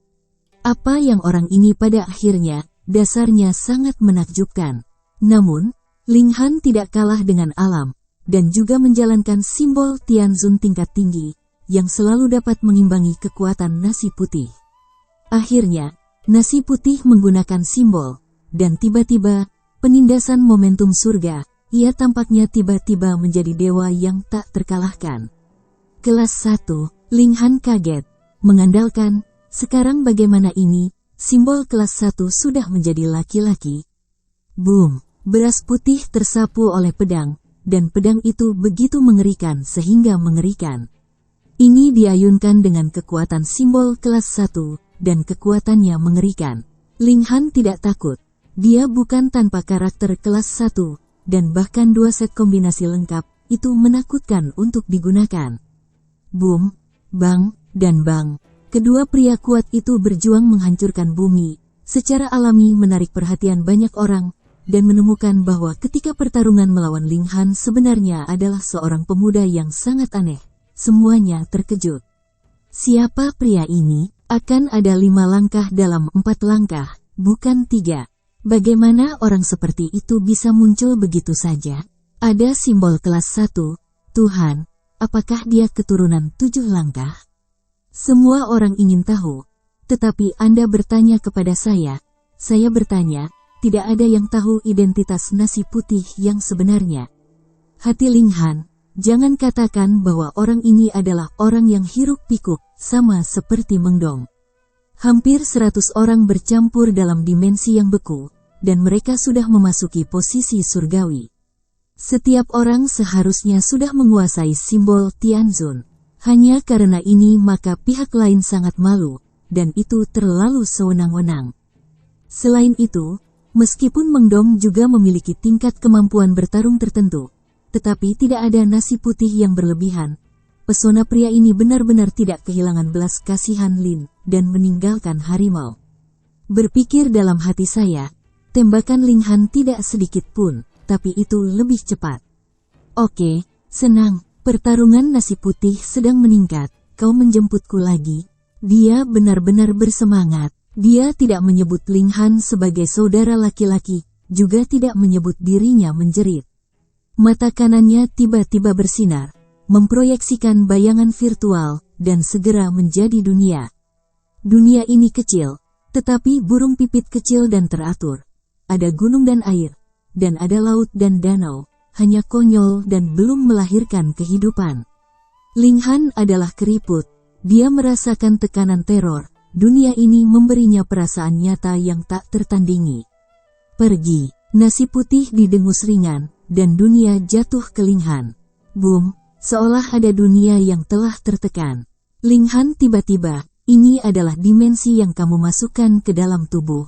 Apa yang orang ini pada akhirnya, dasarnya sangat menakjubkan. Namun, Ling Han tidak kalah dengan alam, dan juga menjalankan simbol Tianzun tingkat tinggi, yang selalu dapat mengimbangi kekuatan nasi putih. Akhirnya, nasi putih menggunakan simbol, dan tiba-tiba, penindasan momentum surga, ia tampaknya tiba-tiba menjadi dewa yang tak terkalahkan. Kelas 1, Ling Han kaget, mengandalkan, sekarang bagaimana ini, simbol kelas 1 sudah menjadi laki-laki. Boom, beras putih tersapu oleh pedang, dan pedang itu begitu mengerikan sehingga mengerikan. Ini diayunkan dengan kekuatan simbol kelas 1, dan kekuatannya mengerikan. Ling Han tidak takut. Dia bukan tanpa karakter kelas 1, dan bahkan 2 set kombinasi lengkap, itu menakutkan untuk digunakan. Boom, bang, dan bang. Kedua pria kuat itu berjuang menghancurkan bumi, secara alami menarik perhatian banyak orang, dan menemukan bahwa ketika pertarungan melawan Ling Han sebenarnya adalah seorang pemuda yang sangat aneh. Semuanya terkejut. Siapa pria ini? Akan ada 5 langkah dalam 4 langkah, bukan 3. Bagaimana orang seperti itu bisa muncul begitu saja? Ada simbol kelas 1, Tuhan, apakah dia keturunan 7 langkah? Semua orang ingin tahu, tetapi Anda bertanya kepada saya bertanya, tidak ada yang tahu identitas nasi putih yang sebenarnya. Hati Ling Han, jangan katakan bahwa orang ini adalah orang yang hiruk-pikuk, sama seperti Meng Dong. Hampir 100 orang bercampur dalam dimensi yang beku, dan mereka sudah memasuki posisi surgawi. Setiap orang seharusnya sudah menguasai simbol Tianzun. Hanya karena ini maka pihak lain sangat malu, dan itu terlalu sewenang-wenang. Selain itu, meskipun Meng Dong juga memiliki tingkat kemampuan bertarung tertentu, tetapi tidak ada nasi putih yang berlebihan. Pesona pria ini benar-benar tidak kehilangan belas kasihan Lin, dan meninggalkan harimau. Berpikir dalam hati saya, tembakan Ling Han tidak sedikit pun, tapi itu lebih cepat. Oke, senang, pertarungan nasi putih sedang meningkat, kau menjemputku lagi. Dia benar-benar bersemangat. Dia tidak menyebut Ling Han sebagai saudara laki-laki, juga tidak menyebut dirinya menjerit. Mata kanannya tiba-tiba bersinar, memproyeksikan bayangan virtual, dan segera menjadi dunia. Dunia ini kecil, tetapi burung pipit kecil dan teratur. Ada gunung dan air, dan ada laut dan danau, hanya konyol dan belum melahirkan kehidupan. Ling Han adalah keriput, dia merasakan tekanan teror. Dunia ini memberinya perasaan nyata yang tak tertandingi. Pergi, nasi putih didengus ringan, dan dunia jatuh ke Ling Han. Boom, seolah ada dunia yang telah tertekan. Ling Han tiba-tiba, ini adalah dimensi yang kamu masukkan ke dalam tubuh.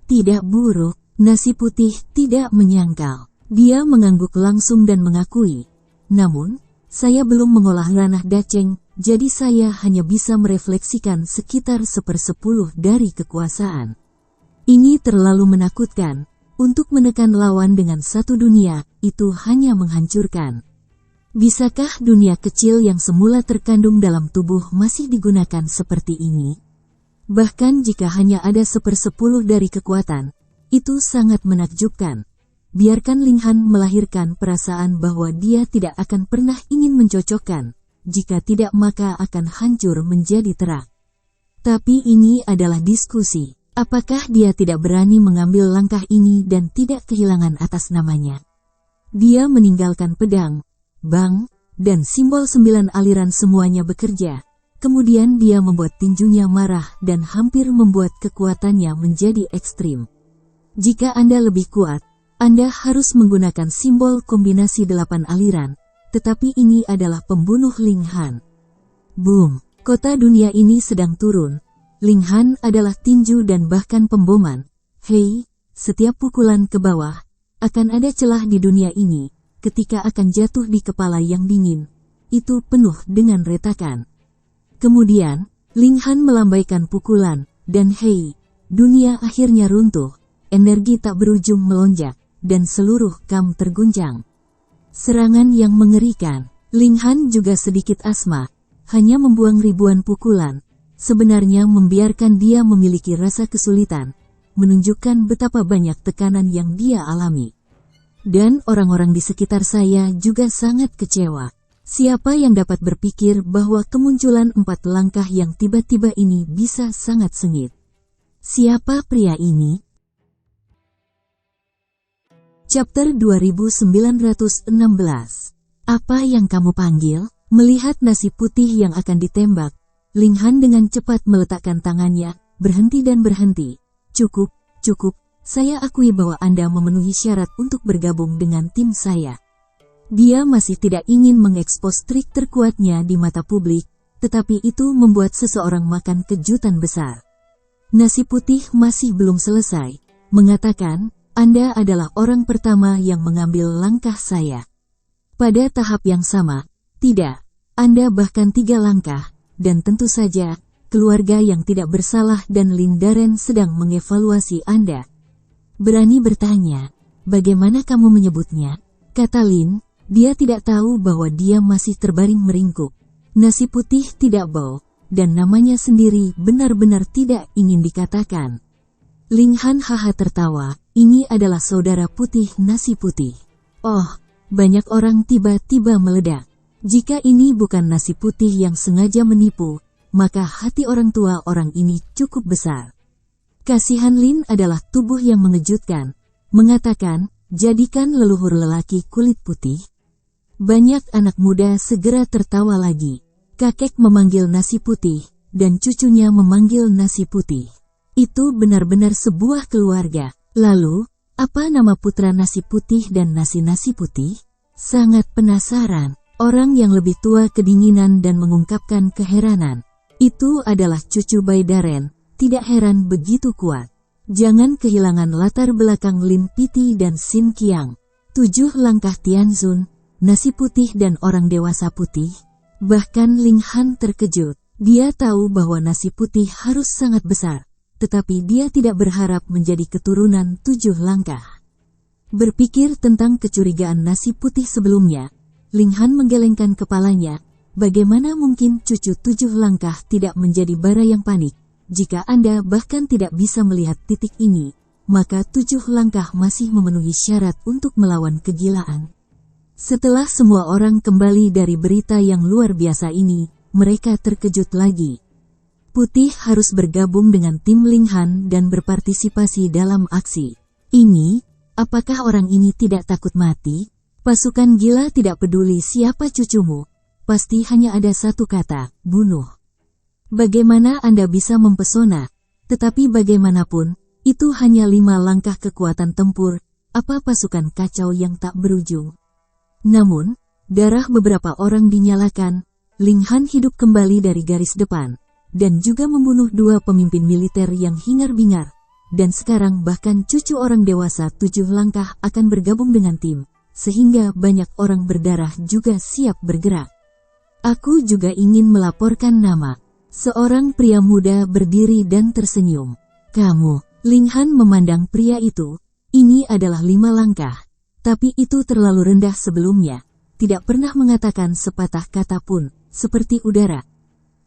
Tidak buruk, nasi putih tidak menyangkal. Dia mengangguk langsung dan mengakui. Namun, saya belum mengolah ranah daceng, jadi saya hanya bisa merefleksikan sekitar 1/10 dari kekuasaan. Ini terlalu menakutkan. Untuk menekan lawan dengan satu dunia, itu hanya menghancurkan. Bisakah dunia kecil yang semula terkandung dalam tubuh masih digunakan seperti ini? Bahkan jika hanya ada 1/10 dari kekuatan, itu sangat menakjubkan. Biarkan Ling Han melahirkan perasaan bahwa dia tidak akan pernah ingin mencocokkan. Jika tidak maka akan hancur menjadi terak. Tapi ini adalah diskusi. Apakah dia tidak berani mengambil langkah ini dan tidak kehilangan atas namanya? Dia meninggalkan pedang, bang, dan simbol 9 aliran semuanya bekerja. Kemudian dia membuat tinjunya marah dan hampir membuat kekuatannya menjadi ekstrim. Jika Anda lebih kuat, Anda harus menggunakan simbol kombinasi 8 aliran, tetapi ini adalah pembunuh Ling Han. Boom! Kota dunia ini sedang turun. Ling Han adalah tinju dan bahkan pemboman. Hei, setiap pukulan ke bawah, akan ada celah di dunia ini, ketika akan jatuh di kepala yang dingin. Itu penuh dengan retakan. Kemudian, Ling Han melambaikan pukulan, dan hei, dunia akhirnya runtuh, energi tak berujung melonjak, dan seluruh kam terguncang. Serangan yang mengerikan. Ling Han juga sedikit asma, hanya membuang ribuan pukulan, sebenarnya membiarkan dia memiliki rasa kesulitan, menunjukkan betapa banyak tekanan yang dia alami. Dan orang-orang di sekitar saya juga sangat kecewa. Siapa yang dapat berpikir bahwa kemunculan 4 langkah yang tiba-tiba ini bisa sangat sengit? Siapa pria ini? Chapter 2916. Apa yang kamu panggil? Melihat nasi putih yang akan ditembak, Ling Han dengan cepat meletakkan tangannya, berhenti dan berhenti. Cukup, cukup, saya akui bahwa Anda memenuhi syarat untuk bergabung dengan tim saya. Dia masih tidak ingin mengekspos trik terkuatnya di mata publik, tetapi itu membuat seseorang makan kejutan besar. Nasi putih masih belum selesai, mengatakan, Anda adalah orang pertama yang mengambil langkah saya. Pada tahap yang sama, tidak, Anda bahkan 3 langkah, dan tentu saja, keluarga yang tidak bersalah dan Lin Daren sedang mengevaluasi Anda. Berani bertanya, bagaimana kamu menyebutnya? Kata Lin, dia tidak tahu bahwa dia masih terbaring meringkuk. Nasi putih tidak bau, dan namanya sendiri benar-benar tidak ingin dikatakan. Ling Han haha tertawa, ini adalah saudara putih nasi putih. Oh, banyak orang tiba-tiba meledak. Jika ini bukan nasi putih yang sengaja menipu, maka hati orang tua orang ini cukup besar. Kasihan Lin adalah tubuh yang mengejutkan, mengatakan, jadikan leluhur lelaki kulit putih. Banyak anak muda segera tertawa lagi. Kakek memanggil nasi putih, dan cucunya memanggil nasi putih. Itu benar-benar sebuah keluarga. Lalu, apa nama putra nasi putih dan nasi-nasi putih? Sangat penasaran. Orang yang lebih tua kedinginan dan mengungkapkan keheranan. Itu adalah cucu Bai Daren, tidak heran begitu kuat. Jangan kehilangan latar belakang Lin Piti dan Sin Qiang. 7 langkah Tianzun, nasi putih dan orang dewasa putih. Bahkan Ling Han terkejut. Dia tahu bahwa nasi putih harus sangat besar, tetapi dia tidak berharap menjadi keturunan 7 langkah. Berpikir tentang kecurigaan nasi putih sebelumnya, Ling Han menggelengkan kepalanya, bagaimana mungkin cucu 7 langkah tidak menjadi bara yang panik? Jika Anda bahkan tidak bisa melihat titik ini, maka 7 langkah masih memenuhi syarat untuk melawan kegilaan. Setelah semua orang kembali dari berita yang luar biasa ini, mereka terkejut lagi. Putih harus bergabung dengan tim Ling Han dan berpartisipasi dalam aksi ini. Apakah orang ini tidak takut mati? Pasukan gila tidak peduli siapa cucumu, pasti hanya ada satu kata, bunuh. Bagaimana Anda bisa mempesona? Tetapi bagaimanapun, itu hanya 5 langkah kekuatan tempur, apa pasukan kacau yang tak berujung. Namun, darah beberapa orang dinyalakan, Ling Han hidup kembali dari garis depan, dan juga membunuh 2 pemimpin militer yang hingar-bingar, dan sekarang bahkan cucu orang dewasa 7 langkah akan bergabung dengan tim. Sehingga banyak orang berdarah juga siap bergerak. Aku juga ingin melaporkan nama. Seorang pria muda berdiri dan tersenyum. Kamu, Ling Han memandang pria itu, ini adalah 5 langkah. Tapi itu terlalu rendah sebelumnya. Tidak pernah mengatakan sepatah kata pun, seperti udara.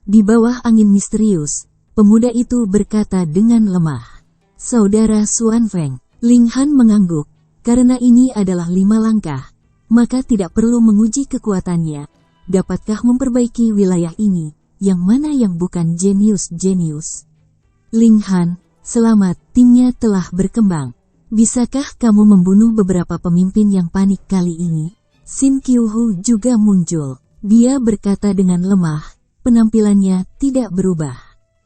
Di bawah angin misterius, pemuda itu berkata dengan lemah. Saudara Xuan Feng, Ling Han mengangguk. Karena ini adalah 5 langkah, maka tidak perlu menguji kekuatannya. Dapatkah memperbaiki wilayah ini, yang mana yang bukan jenius-jenius? Ling Han, selamat, timnya telah berkembang. Bisakah kamu membunuh beberapa pemimpin yang panik kali ini? Sin Qiuhu juga muncul. Dia berkata dengan lemah, penampilannya tidak berubah.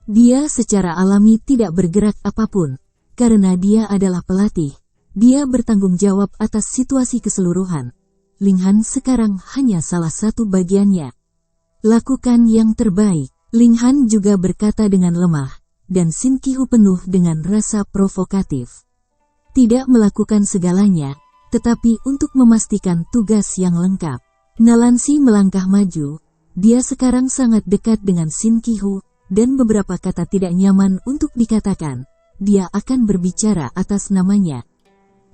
Dia secara alami tidak bergerak apapun. Karena dia adalah pelatih, dia bertanggung jawab atas situasi keseluruhan. Linghan sekarang hanya salah satu bagiannya. Lakukan yang terbaik. Linghan juga berkata dengan lemah, dan Shin Ki-hu penuh dengan rasa provokatif. Tidak melakukan segalanya, tetapi untuk memastikan tugas yang lengkap. Nalansi melangkah maju, dia sekarang sangat dekat dengan Shin Ki-hu, dan beberapa kata tidak nyaman untuk dikatakan. Dia akan berbicara atas namanya.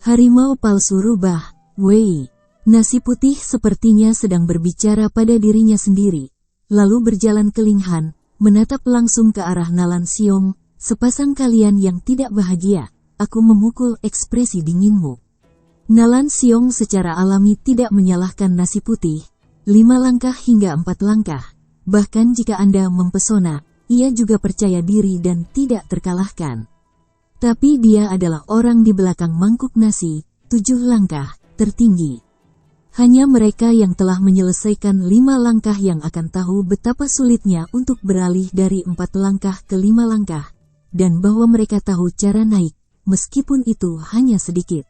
Harimau palsu rubah, Wei. Nasi putih sepertinya sedang berbicara pada dirinya sendiri. Lalu berjalan ke Linghan, menatap langsung ke arah Nalan Xiong, sepasang kalian yang tidak bahagia, aku memukul ekspresi dinginmu. Nalan Xiong secara alami tidak menyalahkan nasi putih, 5 langkah hingga 4 langkah. Bahkan jika Anda mempesona, ia juga percaya diri dan tidak terkalahkan. Tapi dia adalah orang di belakang mangkuk nasi, 7 langkah, tertinggi. Hanya mereka yang telah menyelesaikan 5 langkah yang akan tahu betapa sulitnya untuk beralih dari 4 langkah ke 5 langkah, dan bahwa mereka tahu cara naik, meskipun itu hanya sedikit.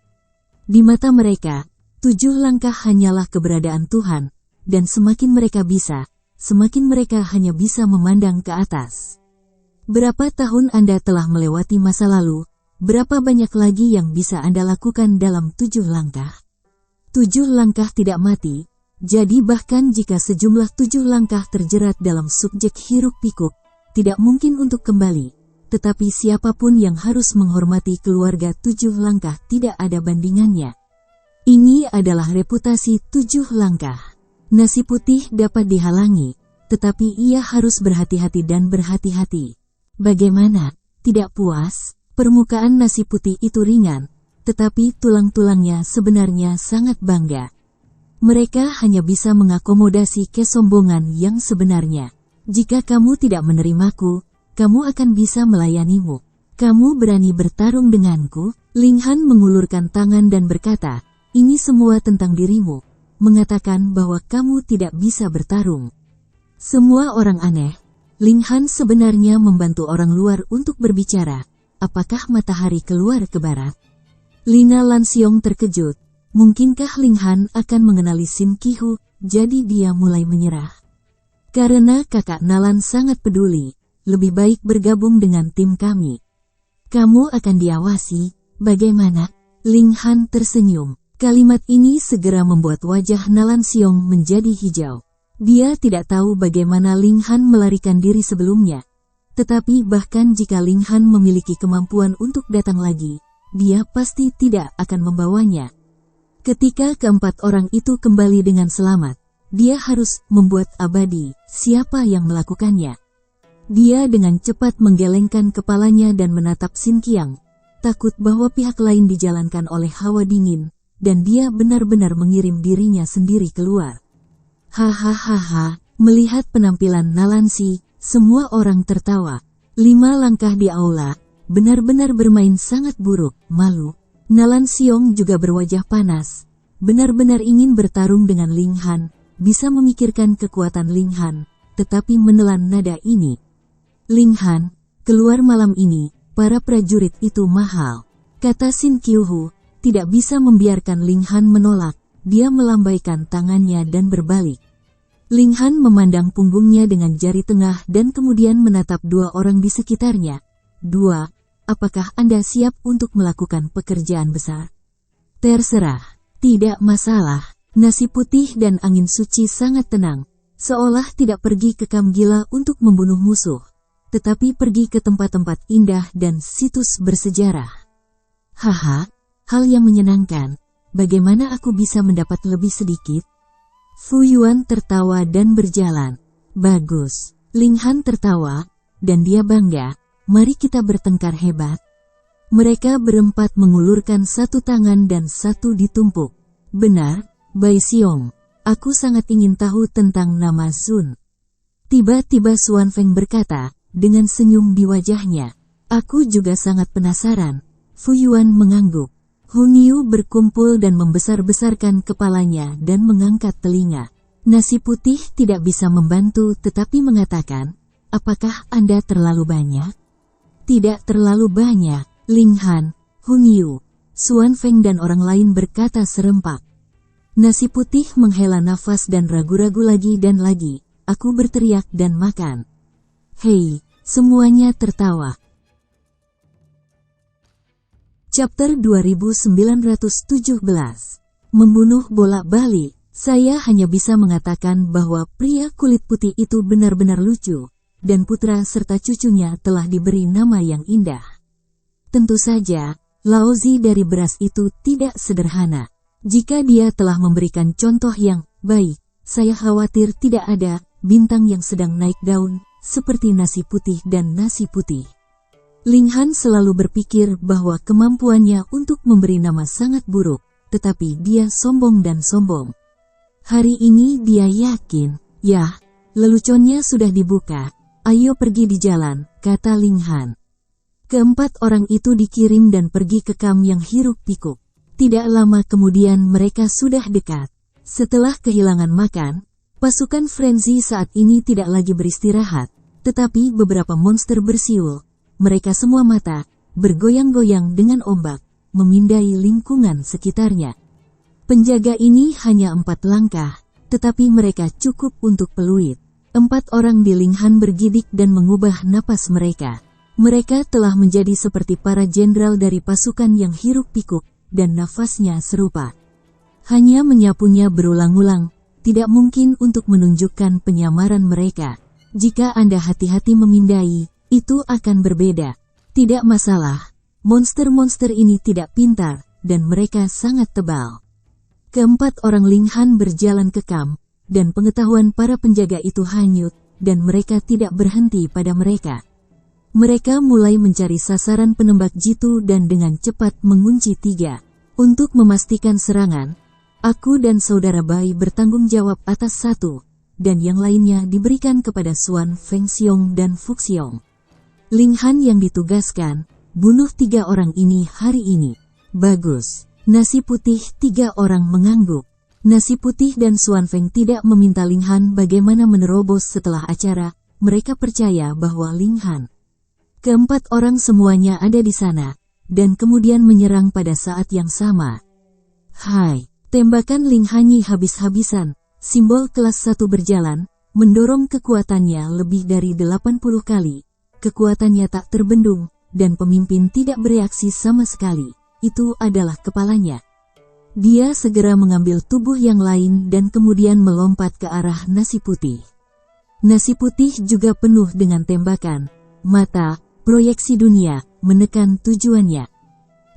Di mata mereka, 7 langkah hanyalah keberadaan Tuhan, dan semakin mereka bisa, semakin mereka hanya bisa memandang ke atas. Berapa tahun Anda telah melewati masa lalu, berapa banyak lagi yang bisa Anda lakukan dalam 7 langkah? 7 langkah tidak mati, jadi bahkan jika sejumlah 7 langkah terjerat dalam subjek hiruk-pikuk, tidak mungkin untuk kembali. Tetapi siapapun yang harus menghormati keluarga 7 langkah tidak ada bandingannya. Ini adalah reputasi 7 langkah. Nasi putih dapat dihalangi, tetapi ia harus berhati-hati dan berhati-hati. Bagaimana? Tidak puas? Permukaan nasi putih itu ringan, tetapi tulang-tulangnya sebenarnya sangat bangga. Mereka hanya bisa mengakomodasi kesombongan yang sebenarnya. Jika kamu tidak menerimaku, kamu akan bisa melayanimu. Kamu berani bertarung denganku? Linghan mengulurkan tangan dan berkata, ini semua tentang dirimu. Mengatakan bahwa kamu tidak bisa bertarung. Semua orang aneh. Linghan sebenarnya membantu orang luar untuk berbicara. Apakah matahari keluar ke barat? Lina Lanxiong terkejut. Mungkinkah Linghan akan mengenali Shin Ki-hu, jadi dia mulai menyerah. Karena kakak Nalan sangat peduli, lebih baik bergabung dengan tim kami. Kamu akan diawasi, bagaimana? Linghan tersenyum. Kalimat ini segera membuat wajah Nalan Xiong menjadi hijau. Dia tidak tahu bagaimana Linghan melarikan diri sebelumnya. Tetapi bahkan jika Linghan memiliki kemampuan untuk datang lagi, dia pasti tidak akan membawanya. Ketika keempat orang itu kembali dengan selamat, dia harus membuat abadi siapa yang melakukannya. Dia dengan cepat menggelengkan kepalanya dan menatap Shin Qiang, takut bahwa pihak lain dijalankan oleh hawa dingin, dan dia benar-benar mengirim dirinya sendiri keluar. Hahaha, melihat penampilan Nalansi, semua orang tertawa. 5 langkah di aula, benar-benar bermain sangat buruk, malu. Nalan Xiong juga berwajah panas. Benar-benar ingin bertarung dengan Linghan, bisa memikirkan kekuatan Linghan, tetapi menelan nada ini. Linghan, keluar malam ini, para prajurit itu mahal. Kata Shin Ki-hu, tidak bisa membiarkan Linghan menolak, dia melambaikan tangannya dan berbalik. Linghan memandang punggungnya dengan jari tengah dan kemudian menatap 2 orang di sekitarnya. 2. Apakah Anda siap untuk melakukan pekerjaan besar? Terserah. Tidak masalah. Nasi putih dan angin suci sangat tenang. Seolah tidak pergi ke Kam Gila untuk membunuh musuh. Tetapi pergi ke tempat-tempat indah dan situs bersejarah. Haha, hal yang menyenangkan. Bagaimana aku bisa mendapat lebih sedikit? Fu Yuan tertawa dan berjalan. Bagus. Linghan tertawa, dan dia bangga. Mari kita bertengkar hebat. Mereka berempat mengulurkan 1 tangan dan 1 ditumpuk. Benar, Bai Xiong. Aku sangat ingin tahu tentang nama Zun. Tiba-tiba Xuan Feng berkata, dengan senyum di wajahnya. Aku juga sangat penasaran. Fu Yuan mengangguk. Hu Niu berkumpul dan membesar-besarkan kepalanya dan mengangkat telinga. Nasi putih tidak bisa membantu tetapi mengatakan, apakah Anda terlalu banyak? Tidak terlalu banyak, Ling Han, Hung Yu, Xuan Feng dan orang lain berkata serempak. Nasi putih menghela nafas dan ragu-ragu lagi dan lagi, aku berteriak dan makan. Hei, semuanya tertawa. Chapter 2917. Membunuh bolak-balik. Saya hanya bisa mengatakan bahwa pria kulit putih itu benar-benar lucu, dan putra serta cucunya telah diberi nama yang indah. Tentu saja, Laozi dari beras itu tidak sederhana. Jika dia telah memberikan contoh yang baik, saya khawatir tidak ada bintang yang sedang naik daun, seperti nasi putih dan nasi putih. Ling Han selalu berpikir bahwa kemampuannya untuk memberi nama sangat buruk, tetapi dia sombong dan sombong. Hari ini dia yakin, ya, leluconnya sudah dibuka, ayo pergi di jalan, kata Ling Han. Keempat orang itu dikirim dan pergi ke kamp yang hiruk pikuk. Tidak lama kemudian mereka sudah dekat. Setelah kehilangan makan, pasukan Frenzy saat ini tidak lagi beristirahat, tetapi beberapa monster bersiul. Mereka semua mata, bergoyang-goyang dengan ombak, memindai lingkungan sekitarnya. Penjaga ini hanya 4 langkah, tetapi mereka cukup untuk peluit. 4 orang di Ling Han bergidik dan mengubah napas mereka. Mereka telah menjadi seperti para jenderal dari pasukan yang hiruk pikuk, dan nafasnya serupa. Hanya menyapunya berulang-ulang, tidak mungkin untuk menunjukkan penyamaran mereka. Jika Anda hati-hati memindai, itu akan berbeda. Tidak masalah, monster-monster ini tidak pintar, dan mereka sangat tebal. Keempat orang Ling Han berjalan ke kamp, dan pengetahuan para penjaga itu hanyut, dan mereka tidak berhenti pada mereka. Mereka mulai mencari sasaran penembak jitu dan dengan cepat mengunci 3. Untuk memastikan serangan, aku dan saudara Bai bertanggung jawab atas 1, dan yang lainnya diberikan kepada Xuan Feng Xiong dan Fu Xiong. Ling Han yang ditugaskan, bunuh 3 orang ini hari ini. Bagus. Nasi putih 3 orang mengangguk. Nasi putih dan Xuan Feng tidak meminta Ling Han bagaimana menerobos setelah acara, mereka percaya bahwa Ling Han. Keempat orang semuanya ada di sana, dan kemudian menyerang pada saat yang sama. Hai, tembakan Ling Han habis-habisan, simbol kelas 1 berjalan, mendorong kekuatannya lebih dari 80 kali. Kekuatannya tak terbendung, dan pemimpin tidak bereaksi sama sekali. Itu adalah kepalanya. Dia segera mengambil tubuh yang lain dan kemudian melompat ke arah nasi putih. Nasi putih juga penuh dengan tembakan, mata, proyeksi dunia, menekan tujuannya.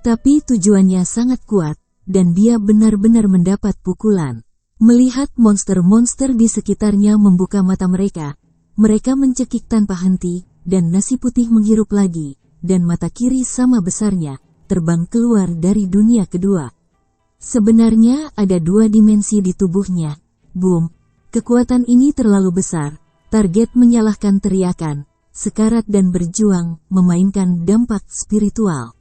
Tapi tujuannya sangat kuat, dan dia benar-benar mendapat pukulan. Melihat monster-monster di sekitarnya membuka mata mereka mencekik tanpa henti, dan nasi putih menghirup lagi, dan mata kiri sama besarnya, terbang keluar dari dunia kedua. Sebenarnya ada 2 dimensi di tubuhnya. Boom! Kekuatan ini terlalu besar. Target menyalahkan teriakan, sekarat dan berjuang, memainkan dampak spiritual.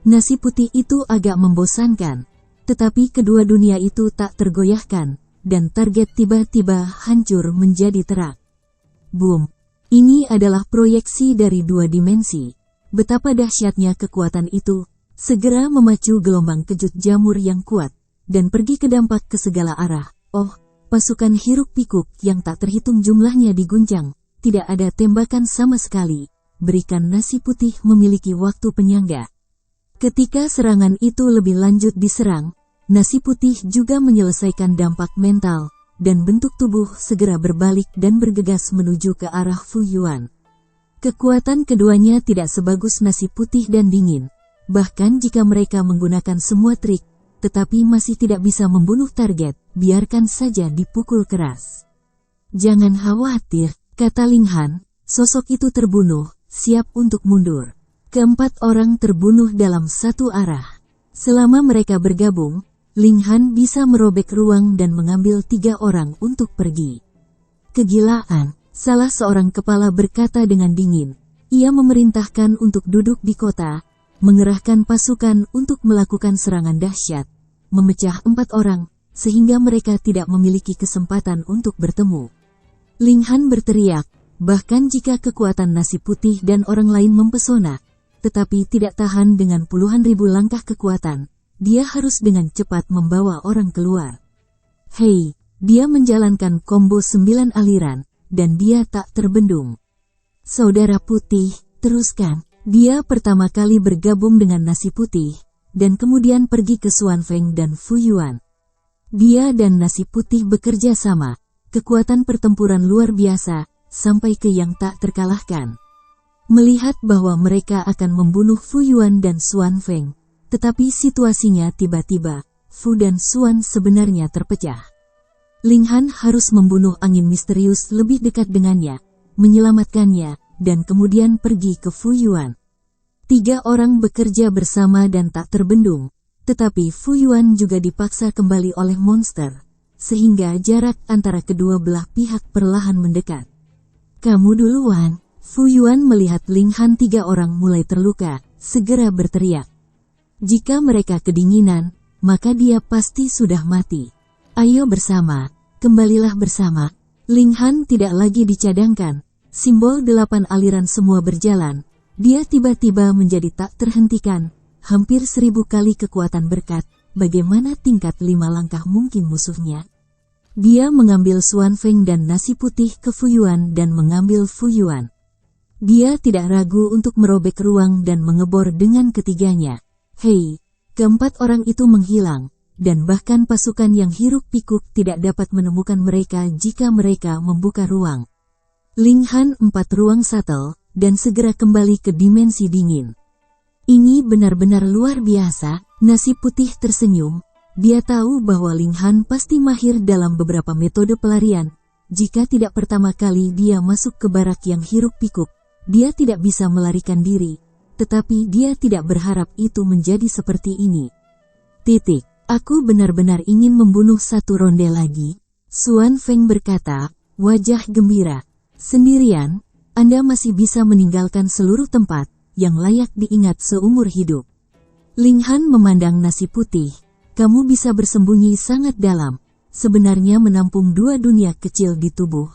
Nasi putih itu agak membosankan, tetapi kedua dunia itu tak tergoyahkan, dan target tiba-tiba hancur menjadi terak. Boom! Ini adalah proyeksi dari 2 dimensi. Betapa dahsyatnya kekuatan itu. Segera memacu gelombang kejut jamur yang kuat, dan pergi ke dampak ke segala arah. Oh, pasukan hiruk pikuk yang tak terhitung jumlahnya diguncang, tidak ada tembakan sama sekali. Berikan nasi putih memiliki waktu penyangga. Ketika serangan itu lebih lanjut diserang, nasi putih juga menyelesaikan dampak mental, dan bentuk tubuh segera berbalik dan bergegas menuju ke arah Fu Yuan. Kekuatan keduanya tidak sebagus nasi putih dan dingin. Bahkan jika mereka menggunakan semua trik, tetapi masih tidak bisa membunuh target, biarkan saja dipukul keras. Jangan khawatir, kata Ling Han, sosok itu terbunuh, siap untuk mundur. Keempat orang terbunuh dalam satu arah. Selama mereka bergabung, Ling Han bisa merobek ruang dan mengambil 3 orang untuk pergi. Kegilaan, salah seorang kepala berkata dengan dingin. Ia memerintahkan untuk duduk di kota, mengerahkan pasukan untuk melakukan serangan dahsyat, memecah 4 orang, sehingga mereka tidak memiliki kesempatan untuk bertemu. Ling Han berteriak, bahkan jika kekuatan nasi putih dan orang lain mempesona, tetapi tidak tahan dengan puluhan ribu langkah kekuatan, dia harus dengan cepat membawa orang keluar. Hei, dia menjalankan combo 9 aliran, dan dia tak terbendung. Saudara putih, teruskan. Dia pertama kali bergabung dengan nasi putih, dan kemudian pergi ke Xuan Feng dan Fu Yuan. Dia dan nasi putih bekerja sama, kekuatan pertempuran luar biasa, sampai ke yang tak terkalahkan. Melihat bahwa mereka akan membunuh Fu Yuan dan Xuan Feng, tetapi situasinya tiba-tiba, Fu dan Xuan sebenarnya terpecah. Ling Han harus membunuh angin misterius lebih dekat dengannya, menyelamatkannya, dan kemudian pergi ke Fu Yuan. 3 orang bekerja bersama dan tak terbendung, tetapi Fu Yuan juga dipaksa kembali oleh monster, sehingga jarak antara kedua belah pihak perlahan mendekat. Kamu duluan. Fu Yuan melihat Ling Han 3 orang mulai terluka, segera berteriak. Jika mereka kedinginan, maka dia pasti sudah mati. Ayo bersama, kembalilah bersama. Ling Han tidak lagi dicadangkan. Simbol 8 aliran semua berjalan, dia tiba-tiba menjadi tak terhentikan, hampir 1000 kali kekuatan berkat, bagaimana tingkat 5 langkah mungkin musuhnya. Dia mengambil Xuan Feng dan nasi putih ke Fu Yuan dan mengambil Fu Yuan. Dia tidak ragu untuk merobek ruang dan mengebor dengan ketiganya. Hei, keempat orang itu menghilang, dan bahkan pasukan yang hiruk-pikuk tidak dapat menemukan mereka jika mereka membuka ruang. Ling Han 4 ruang shuttle, dan segera kembali ke dimensi dingin. Ini benar-benar luar biasa, nasi putih tersenyum. Dia tahu bahwa Ling Han pasti mahir dalam beberapa metode pelarian. Jika tidak pertama kali dia masuk ke barak yang hiruk-pikuk, dia tidak bisa melarikan diri. Tetapi dia tidak berharap itu menjadi seperti ini. Aku benar-benar ingin membunuh 1 ronde lagi. Xuan Feng berkata, wajah gembira. Sendirian, Anda masih bisa meninggalkan seluruh tempat yang layak diingat seumur hidup. Ling Han memandang nasi putih. Kamu bisa bersembunyi sangat dalam, sebenarnya menampung 2 dunia kecil di tubuh.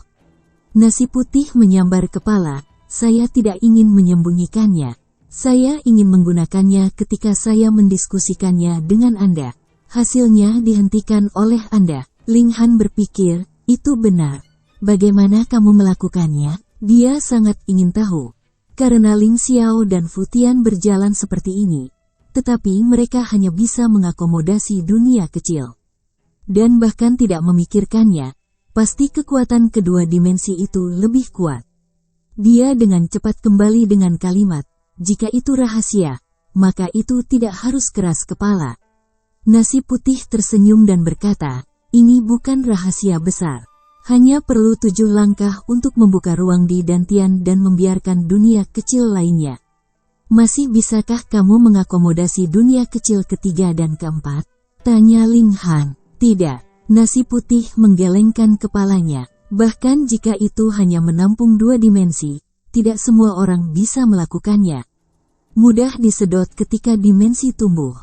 Nasi putih menyambar kepala, saya tidak ingin menyembunyikannya. Saya ingin menggunakannya ketika saya mendiskusikannya dengan Anda. Hasilnya dihentikan oleh Anda. Ling Han berpikir, itu benar. Bagaimana kamu melakukannya? Dia sangat ingin tahu. Karena Ling Xiao dan Fu Tian berjalan seperti ini. Tetapi mereka hanya bisa mengakomodasi dunia kecil. Dan bahkan tidak memikirkannya, pasti kekuatan kedua dimensi itu lebih kuat. Dia dengan cepat kembali dengan kalimat, jika itu rahasia, maka itu tidak harus keras kepala. Nasi putih tersenyum dan berkata, ini bukan rahasia besar. Hanya perlu 7 langkah untuk membuka ruang di Dantian dan membiarkan dunia kecil lainnya. Masih bisakah kamu mengakomodasi dunia kecil ketiga dan keempat? Tanya Ling Han. Tidak. Nasi putih menggelengkan kepalanya. Bahkan jika itu hanya menampung 2 dimensi, tidak semua orang bisa melakukannya. Mudah disedot ketika dimensi tumbuh.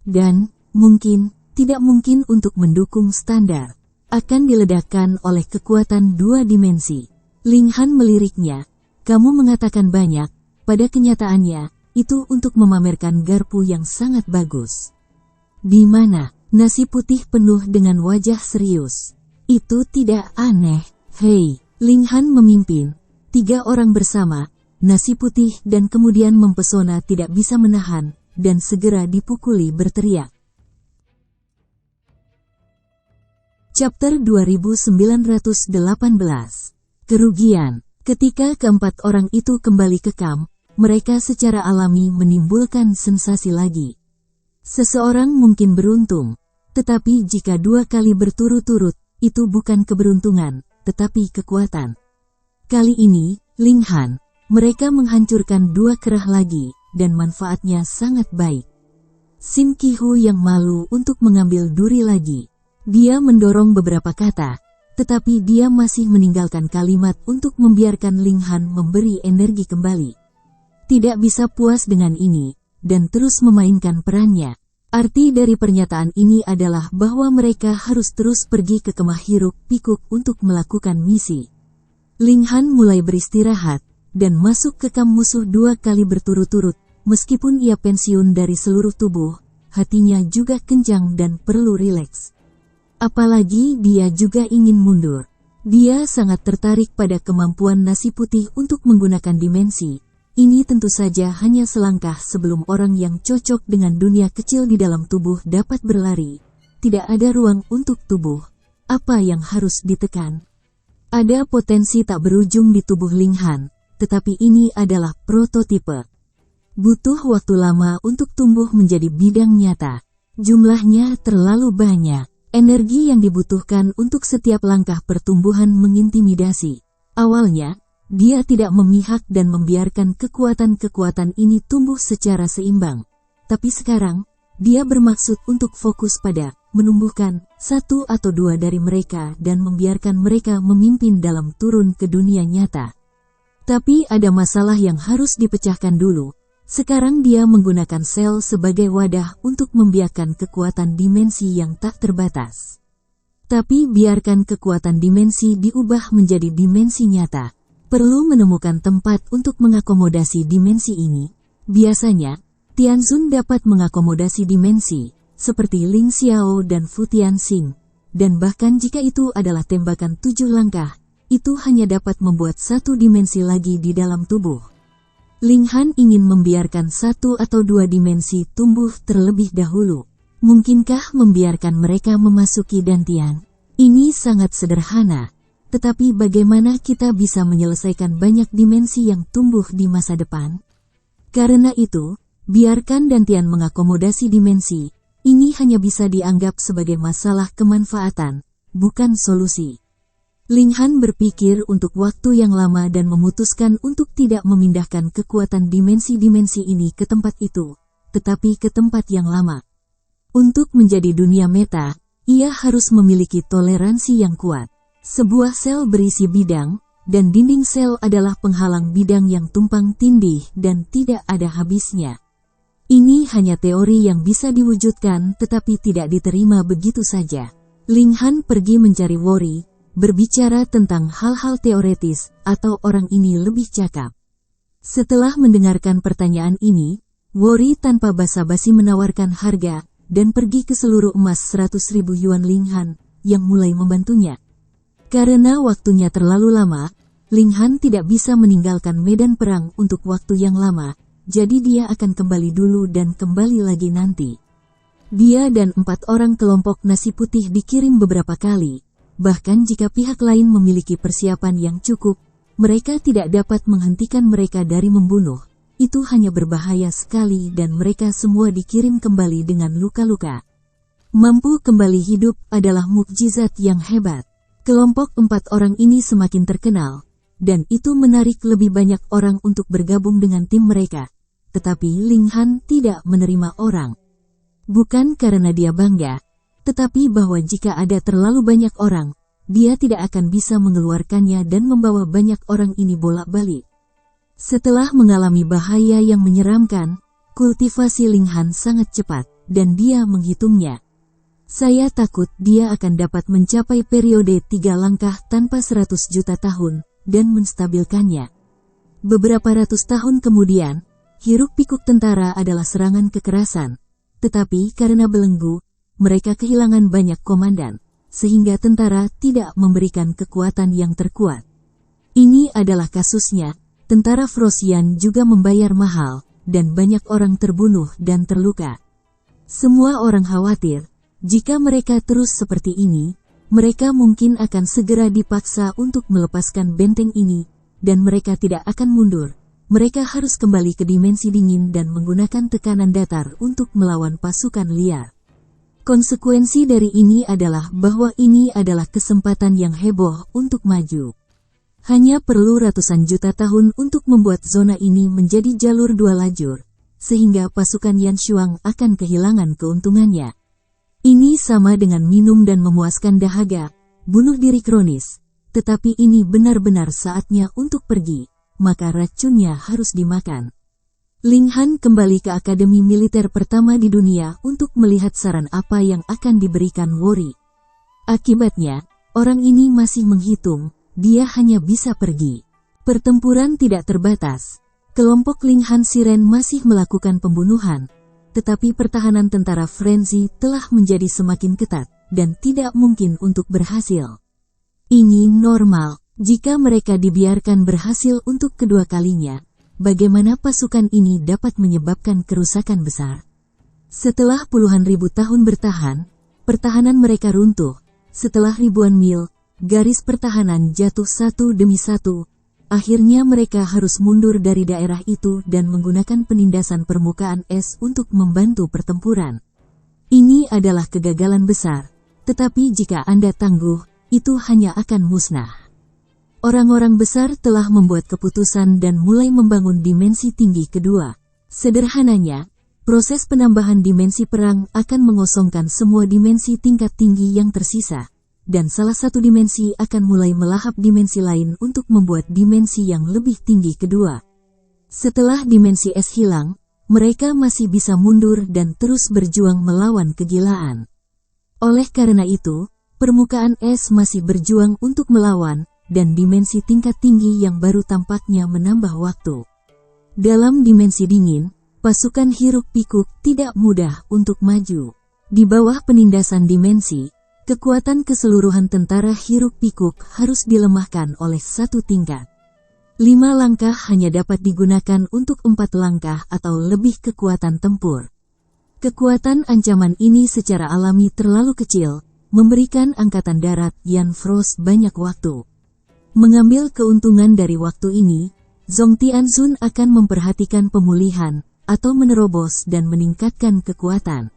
Dan, mungkin, tidak mungkin untuk mendukung standar. Akan diledakkan oleh kekuatan 2 dimensi. Ling Han meliriknya. Kamu mengatakan banyak, pada kenyataannya, itu untuk memamerkan garpu yang sangat bagus. Di mana? Nasi putih penuh dengan wajah serius. Itu tidak aneh. Hei, Ling Han memimpin. 3 orang bersama, nasi putih dan kemudian mempesona tidak bisa menahan, dan segera dipukuli berteriak. Chapter 2918. Kerugian. Ketika keempat orang itu kembali ke kamp, mereka secara alami menimbulkan sensasi lagi. Seseorang mungkin beruntung, tetapi jika 2 kali berturut-turut, itu bukan keberuntungan, tetapi kekuatan. Kali ini, Ling Han, mereka menghancurkan 2 kerah lagi, dan manfaatnya sangat baik. Sin Qihu yang malu untuk mengambil duri lagi. Dia mendorong beberapa kata, tetapi dia masih meninggalkan kalimat untuk membiarkan Ling Han memberi energi kembali. Tidak bisa puas dengan ini, dan terus memainkan perannya. Arti dari pernyataan ini adalah bahwa mereka harus terus pergi ke kemah hiruk pikuk untuk melakukan misi. Ling Han mulai beristirahat dan masuk ke kamp musuh 2 kali berturut-turut. Meskipun ia pensiun dari seluruh tubuh, hatinya juga kencang dan perlu rileks. Apalagi dia juga ingin mundur. Dia sangat tertarik pada kemampuan nasi putih untuk menggunakan dimensi. Ini tentu saja hanya selangkah sebelum orang yang cocok dengan dunia kecil di dalam tubuh dapat berlari. Tidak ada ruang untuk tubuh. Apa yang harus ditekan? Ada potensi tak berujung di tubuh Ling Han, tetapi ini adalah prototipe. Butuh waktu lama untuk tumbuh menjadi bidang nyata. Jumlahnya terlalu banyak. Energi yang dibutuhkan untuk setiap langkah pertumbuhan mengintimidasi. Awalnya, dia tidak memihak dan membiarkan kekuatan-kekuatan ini tumbuh secara seimbang. Tapi sekarang, dia bermaksud untuk fokus pada menumbuhkan 1 atau 2 dari mereka dan membiarkan mereka memimpin dalam turun ke dunia nyata. Tapi ada masalah yang harus dipecahkan dulu. Sekarang dia menggunakan sel sebagai wadah untuk membiarkan kekuatan dimensi yang tak terbatas. Tapi biarkan kekuatan dimensi diubah menjadi dimensi nyata. Perlu menemukan tempat untuk mengakomodasi dimensi ini. Biasanya, Tianzun dapat mengakomodasi dimensi, seperti Ling Xiao dan Fu Tianxing. Dan bahkan jika itu adalah tembakan 7 langkah, itu hanya dapat membuat 1 dimensi lagi di dalam tubuh. Ling Han ingin membiarkan 1 atau 2 dimensi tumbuh terlebih dahulu. Mungkinkah membiarkan mereka memasuki Dantian? Ini sangat sederhana. Tetapi bagaimana kita bisa menyelesaikan banyak dimensi yang tumbuh di masa depan? Karena itu, biarkan Dantian mengakomodasi dimensi. Ini hanya bisa dianggap sebagai masalah kemanfaatan, bukan solusi. Ling Han berpikir untuk waktu yang lama dan memutuskan untuk tidak memindahkan kekuatan dimensi-dimensi ini ke tempat itu, tetapi ke tempat yang lama. Untuk menjadi dunia meta, ia harus memiliki toleransi yang kuat. Sebuah sel berisi bidang, dan dinding sel adalah penghalang bidang yang tumpang tindih dan tidak ada habisnya. Ini hanya teori yang bisa diwujudkan tetapi tidak diterima begitu saja. Ling Han pergi mencari Worry, berbicara tentang hal-hal teoretis, atau orang ini lebih cakap. Setelah mendengarkan pertanyaan ini, Worry tanpa basa-basi menawarkan harga, dan pergi ke seluruh emas 100.000 yuan Ling Han, yang mulai membantunya. Karena waktunya terlalu lama, Ling Han tidak bisa meninggalkan medan perang untuk waktu yang lama, jadi dia akan kembali dulu dan kembali lagi nanti. Dia dan 4 orang kelompok nasi putih dikirim beberapa kali. Bahkan jika pihak lain memiliki persiapan yang cukup, mereka tidak dapat menghentikan mereka dari membunuh. Itu hanya berbahaya sekali dan mereka semua dikirim kembali dengan luka-luka. Mampu kembali hidup adalah mukjizat yang hebat. Kelompok 4 orang ini semakin terkenal, dan itu menarik lebih banyak orang untuk bergabung dengan tim mereka. Tetapi Ling Han tidak menerima orang. Bukan karena dia bangga, tetapi bahwa jika ada terlalu banyak orang, dia tidak akan bisa mengeluarkannya dan membawa banyak orang ini bolak-balik. Setelah mengalami bahaya yang menyeramkan, kultivasi Ling Han sangat cepat, dan dia menghitungnya. Saya takut dia akan dapat mencapai periode 3 langkah tanpa 100 juta tahun, dan menstabilkannya. Beberapa ratus tahun kemudian, hiruk-pikuk tentara adalah serangan kekerasan. Tetapi karena belenggu, mereka kehilangan banyak komandan, sehingga tentara tidak memberikan kekuatan yang terkuat. Ini adalah kasusnya, tentara Frosian juga membayar mahal, dan banyak orang terbunuh dan terluka. Semua orang khawatir, jika mereka terus seperti ini, mereka mungkin akan segera dipaksa untuk melepaskan benteng ini, dan mereka tidak akan mundur. Mereka harus kembali ke dimensi dingin dan menggunakan tekanan datar untuk melawan pasukan liar. Konsekuensi dari ini adalah bahwa ini adalah kesempatan yang heboh untuk maju. Hanya perlu ratusan juta tahun untuk membuat zona ini menjadi jalur 2 lajur, sehingga pasukan Yan Shuang akan kehilangan keuntungannya. Ini sama dengan minum dan memuaskan dahaga, bunuh diri kronis, tetapi ini benar-benar saatnya untuk pergi, maka racunnya harus dimakan. Ling Han kembali ke akademi militer pertama di dunia untuk melihat saran apa yang akan diberikan Worry. Akibatnya, orang ini masih menghitung, dia hanya bisa pergi. Pertempuran tidak terbatas. Kelompok Ling Han Siren masih melakukan pembunuhan, tetapi pertahanan tentara Frenzy telah menjadi semakin ketat, dan tidak mungkin untuk berhasil. Ini normal, jika mereka dibiarkan berhasil untuk kedua kalinya, bagaimana pasukan ini dapat menyebabkan kerusakan besar? Setelah puluhan ribu tahun bertahan, pertahanan mereka runtuh. Setelah ribuan mil, garis pertahanan jatuh satu demi satu. Akhirnya mereka harus mundur dari daerah itu dan menggunakan penindasan permukaan es untuk membantu pertempuran. Ini adalah kegagalan besar, tetapi jika Anda tangguh, itu hanya akan musnah. Orang-orang besar telah membuat keputusan dan mulai membangun dimensi tinggi kedua. Sederhananya, proses penambahan dimensi perang akan mengosongkan semua dimensi tingkat tinggi yang tersisa, dan salah satu dimensi akan mulai melahap dimensi lain untuk membuat dimensi yang lebih tinggi kedua. Setelah dimensi es hilang, mereka masih bisa mundur dan terus berjuang melawan kegilaan. Oleh karena itu, permukaan es masih berjuang untuk melawan, dan dimensi tingkat tinggi yang baru tampaknya menambah waktu. Dalam dimensi dingin, pasukan hiruk-pikuk tidak mudah untuk maju. Di bawah penindasan dimensi, kekuatan keseluruhan tentara hiruk-pikuk harus dilemahkan oleh satu tingkat. 5 langkah hanya dapat digunakan untuk 4 langkah atau lebih kekuatan tempur. Kekuatan ancaman ini secara alami terlalu kecil, memberikan Angkatan Darat Yan Frost banyak waktu. Mengambil keuntungan dari waktu ini, Zhong Tianzun akan memperhatikan pemulihan, atau menerobos dan meningkatkan kekuatan.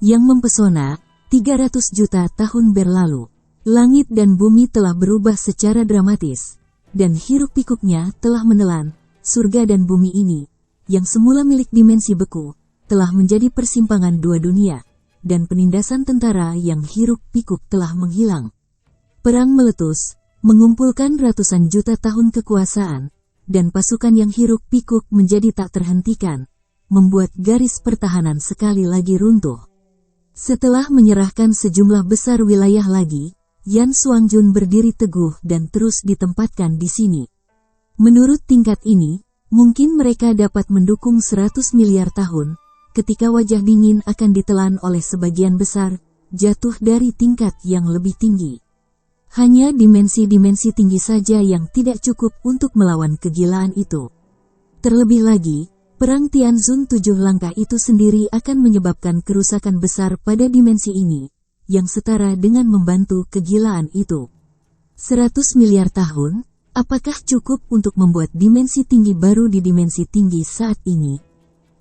Yang mempesona, 300 juta tahun berlalu, langit dan bumi telah berubah secara dramatis, dan hiruk-pikuknya telah menelan. Surga dan bumi ini, yang semula milik dimensi beku, telah menjadi persimpangan dua dunia, dan penindasan tentara yang hiruk-pikuk telah menghilang. Perang meletus, mengumpulkan ratusan juta tahun kekuasaan, dan pasukan yang hiruk-pikuk menjadi tak terhentikan, membuat garis pertahanan sekali lagi runtuh. Setelah menyerahkan sejumlah besar wilayah lagi, Yan Xuangjun berdiri teguh dan terus ditempatkan di sini. Menurut tingkat ini, mungkin mereka dapat mendukung 100 miliar tahun, ketika wajah dingin akan ditelan oleh sebagian besar, jatuh dari tingkat yang lebih tinggi. Hanya dimensi-dimensi tinggi saja yang tidak cukup untuk melawan kegilaan itu. Terlebih lagi, Perang Tianzun 7 langkah itu sendiri akan menyebabkan kerusakan besar pada dimensi ini, yang setara dengan membantu kegilaan itu. 100 miliar tahun, apakah cukup untuk membuat dimensi tinggi baru di dimensi tinggi saat ini?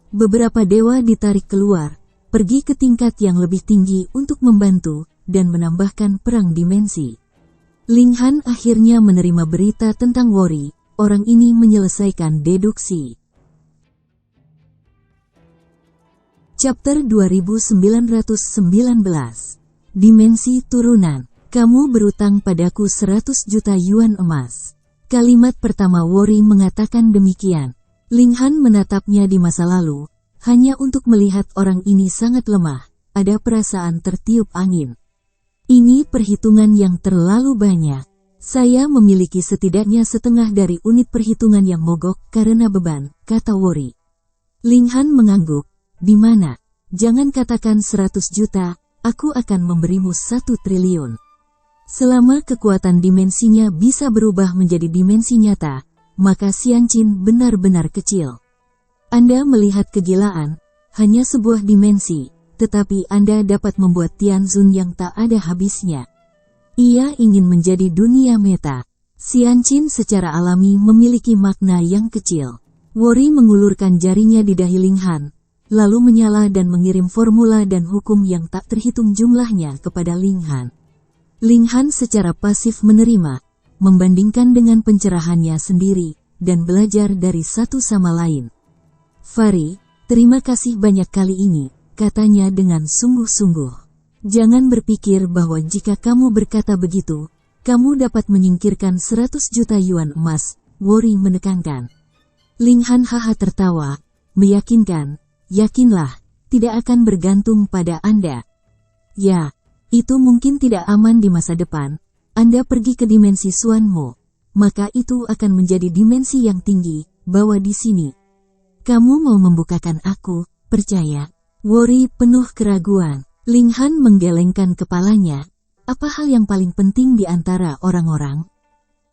Beberapa dewa ditarik keluar, pergi ke tingkat yang lebih tinggi untuk membantu, dan menambahkan perang dimensi. Ling Han akhirnya menerima berita tentang Worry, orang ini menyelesaikan deduksi. Chapter 2919, Dimensi Turunan. Kamu berutang padaku 100 juta yuan emas. Kalimat pertama Worry mengatakan demikian. Ling Han menatapnya di masa lalu, hanya untuk melihat orang ini sangat lemah, ada perasaan tertiup angin. Ini perhitungan yang terlalu banyak. Saya memiliki setidaknya setengah dari unit perhitungan yang mogok karena beban, kata Worry. Ling Han mengangguk. Di mana? Jangan katakan 100 juta, aku akan memberimu 1 triliun. Selama kekuatan dimensinya bisa berubah menjadi dimensi nyata, maka Xianqin benar-benar kecil. Anda melihat kegilaan, hanya sebuah dimensi, tetapi Anda dapat membuat Tianzun yang tak ada habisnya. Ia ingin menjadi dunia meta. Xianqin secara alami memiliki makna yang kecil. Worry mengulurkan jarinya di dahi Ling Han, lalu menyala dan mengirim formula dan hukum yang tak terhitung jumlahnya kepada Ling Han. Ling Han secara pasif menerima, membandingkan dengan pencerahannya sendiri, dan belajar dari satu sama lain. Fari, terima kasih banyak kali ini, katanya dengan sungguh-sungguh. Jangan berpikir bahwa jika kamu berkata begitu, kamu dapat menyingkirkan 100 juta yuan emas, Worry menekankan. Ling Han haha tertawa. meyakinkan, yakinlah, tidak akan bergantung pada Anda. Ya, itu mungkin tidak aman di masa depan. Anda pergi ke dimensi Suanmo, maka itu akan menjadi dimensi yang tinggi, bawa di sini. Kamu mau membukakan aku, percaya? Worry penuh keraguan. Ling Han menggelengkan kepalanya. Apa hal yang paling penting di antara orang-orang?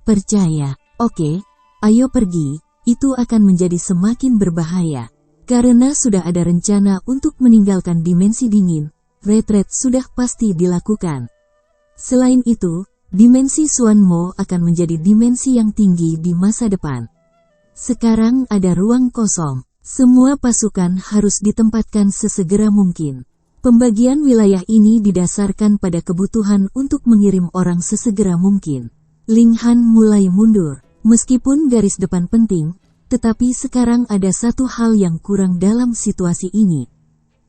Percaya. Oke, ayo pergi. Itu akan menjadi semakin berbahaya. Karena sudah ada rencana untuk meninggalkan dimensi dingin, retreat sudah pasti dilakukan. Selain itu, dimensi Suanmo akan menjadi dimensi yang tinggi di masa depan. Sekarang ada ruang kosong. Semua pasukan harus ditempatkan sesegera mungkin. Pembagian wilayah ini didasarkan pada kebutuhan untuk mengirim orang sesegera mungkin. Ling Han mulai mundur. Meskipun garis depan penting, tetapi sekarang ada satu hal yang kurang dalam situasi ini.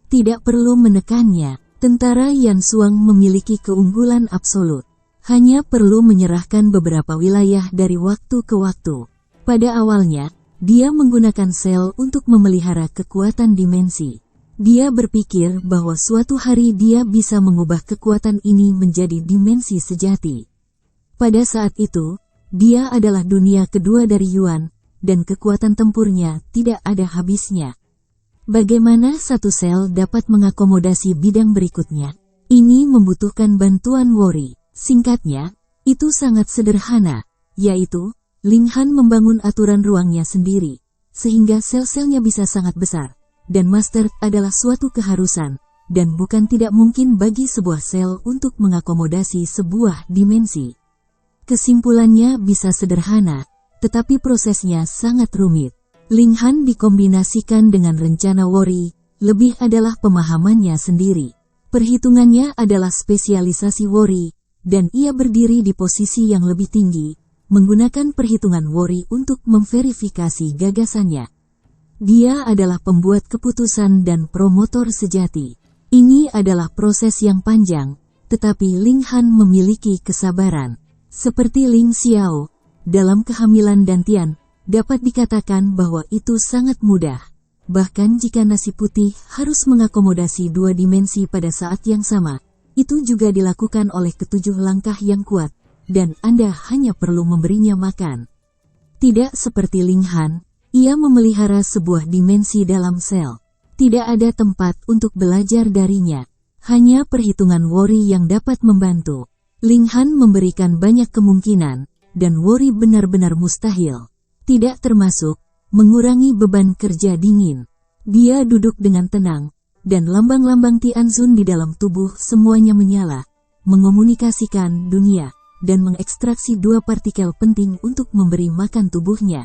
Tidak perlu menekannya, tentara Yan Xuang memiliki keunggulan absolut. Hanya perlu menyerahkan beberapa wilayah dari waktu ke waktu. Pada awalnya, dia menggunakan sel untuk memelihara kekuatan dimensi. Dia berpikir bahwa suatu hari dia bisa mengubah kekuatan ini menjadi dimensi sejati. Pada saat itu, dia adalah dunia kedua dari Yuan, dan kekuatan tempurnya tidak ada habisnya. Bagaimana satu sel dapat mengakomodasi bidang berikutnya? Ini membutuhkan bantuan Worry. Singkatnya, itu sangat sederhana, yaitu, Ling Han membangun aturan ruangnya sendiri, sehingga sel-selnya bisa sangat besar, dan master adalah suatu keharusan, dan bukan tidak mungkin bagi sebuah sel untuk mengakomodasi sebuah dimensi. Kesimpulannya bisa sederhana, tetapi prosesnya sangat rumit. Ling Han dikombinasikan dengan rencana Worry, lebih adalah pemahamannya sendiri. Perhitungannya adalah spesialisasi Worry, dan ia berdiri di posisi yang lebih tinggi, menggunakan perhitungan Worry untuk memverifikasi gagasannya. Dia adalah pembuat keputusan dan promotor sejati. Ini adalah proses yang panjang, tetapi Ling Han memiliki kesabaran. Seperti Ling Xiao, dalam kehamilan dan Tian, dapat dikatakan bahwa itu sangat mudah. Bahkan jika nasi putih harus mengakomodasi dua dimensi pada saat yang sama, itu juga dilakukan oleh ketujuh langkah yang kuat, dan Anda hanya perlu memberinya makan. Tidak seperti Ling Han, ia memelihara sebuah dimensi dalam sel. Tidak ada tempat untuk belajar darinya, hanya perhitungan Worry yang dapat membantu. Ling Han memberikan banyak kemungkinan, dan Worry benar-benar mustahil. Tidak termasuk, mengurangi beban kerja dingin. Dia duduk dengan tenang, dan lambang-lambang Tianzun di dalam tubuh semuanya menyala, mengomunikasikan dunia, dan mengekstraksi dua partikel penting untuk memberi makan tubuhnya.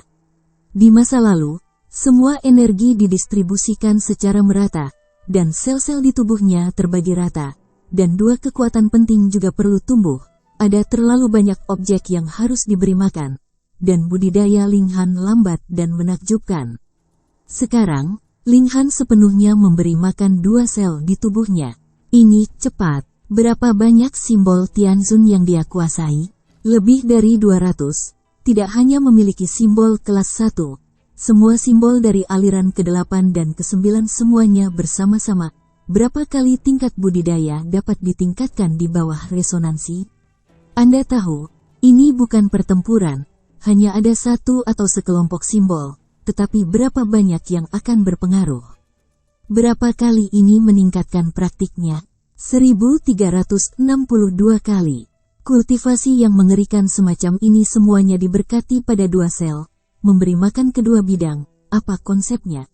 Di masa lalu, semua energi didistribusikan secara merata, dan sel-sel di tubuhnya terbagi rata. Dan dua kekuatan penting juga perlu tumbuh. Ada terlalu banyak objek yang harus diberi makan, dan budidaya Ling Han lambat dan menakjubkan. Sekarang, Ling Han sepenuhnya memberi makan dua sel di tubuhnya. Ini cepat. Berapa banyak simbol Tianzun yang dia kuasai? Lebih dari 200. Tidak hanya memiliki simbol kelas 1. Semua simbol dari aliran ke-8 dan ke-9 semuanya bersama-sama. Berapa kali tingkat budidaya dapat ditingkatkan di bawah resonansi? Anda tahu, ini bukan pertempuran, hanya ada satu atau sekelompok simbol, tetapi berapa banyak yang akan berpengaruh? Berapa kali ini meningkatkan praktiknya? 1362 kali. Kultivasi yang mengerikan semacam ini semuanya diberkati pada dua sel, memberi makan kedua bidang. Apa konsepnya?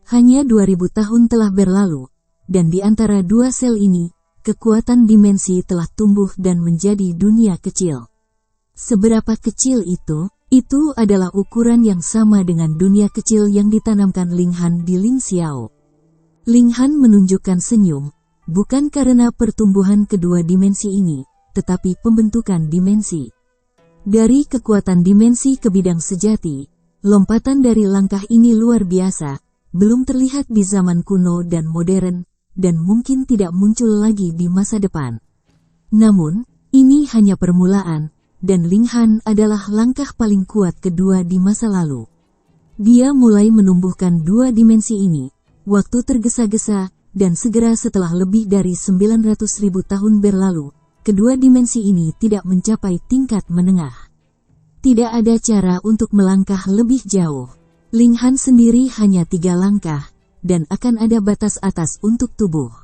Hanya 2000 tahun telah berlalu, dan di antara dua sel ini, kekuatan dimensi telah tumbuh dan menjadi dunia kecil. Seberapa kecil itu? Itu adalah ukuran yang sama dengan dunia kecil yang ditanamkan Ling Han di Ling Xiao. Ling Han menunjukkan senyum, bukan karena pertumbuhan kedua dimensi ini, tetapi pembentukan dimensi. Dari kekuatan dimensi ke bidang sejati, lompatan dari langkah ini luar biasa, belum terlihat di zaman kuno dan modern, dan mungkin tidak muncul lagi di masa depan. Namun, ini hanya permulaan, dan Ling Han adalah langkah paling kuat kedua di masa lalu. Dia mulai menumbuhkan dua dimensi ini. Waktu tergesa-gesa, dan segera setelah lebih dari 900.000 tahun berlalu, kedua dimensi ini tidak mencapai tingkat menengah. Tidak ada cara untuk melangkah lebih jauh. Ling Han sendiri hanya 3 langkah, dan akan ada batas atas untuk tubuh.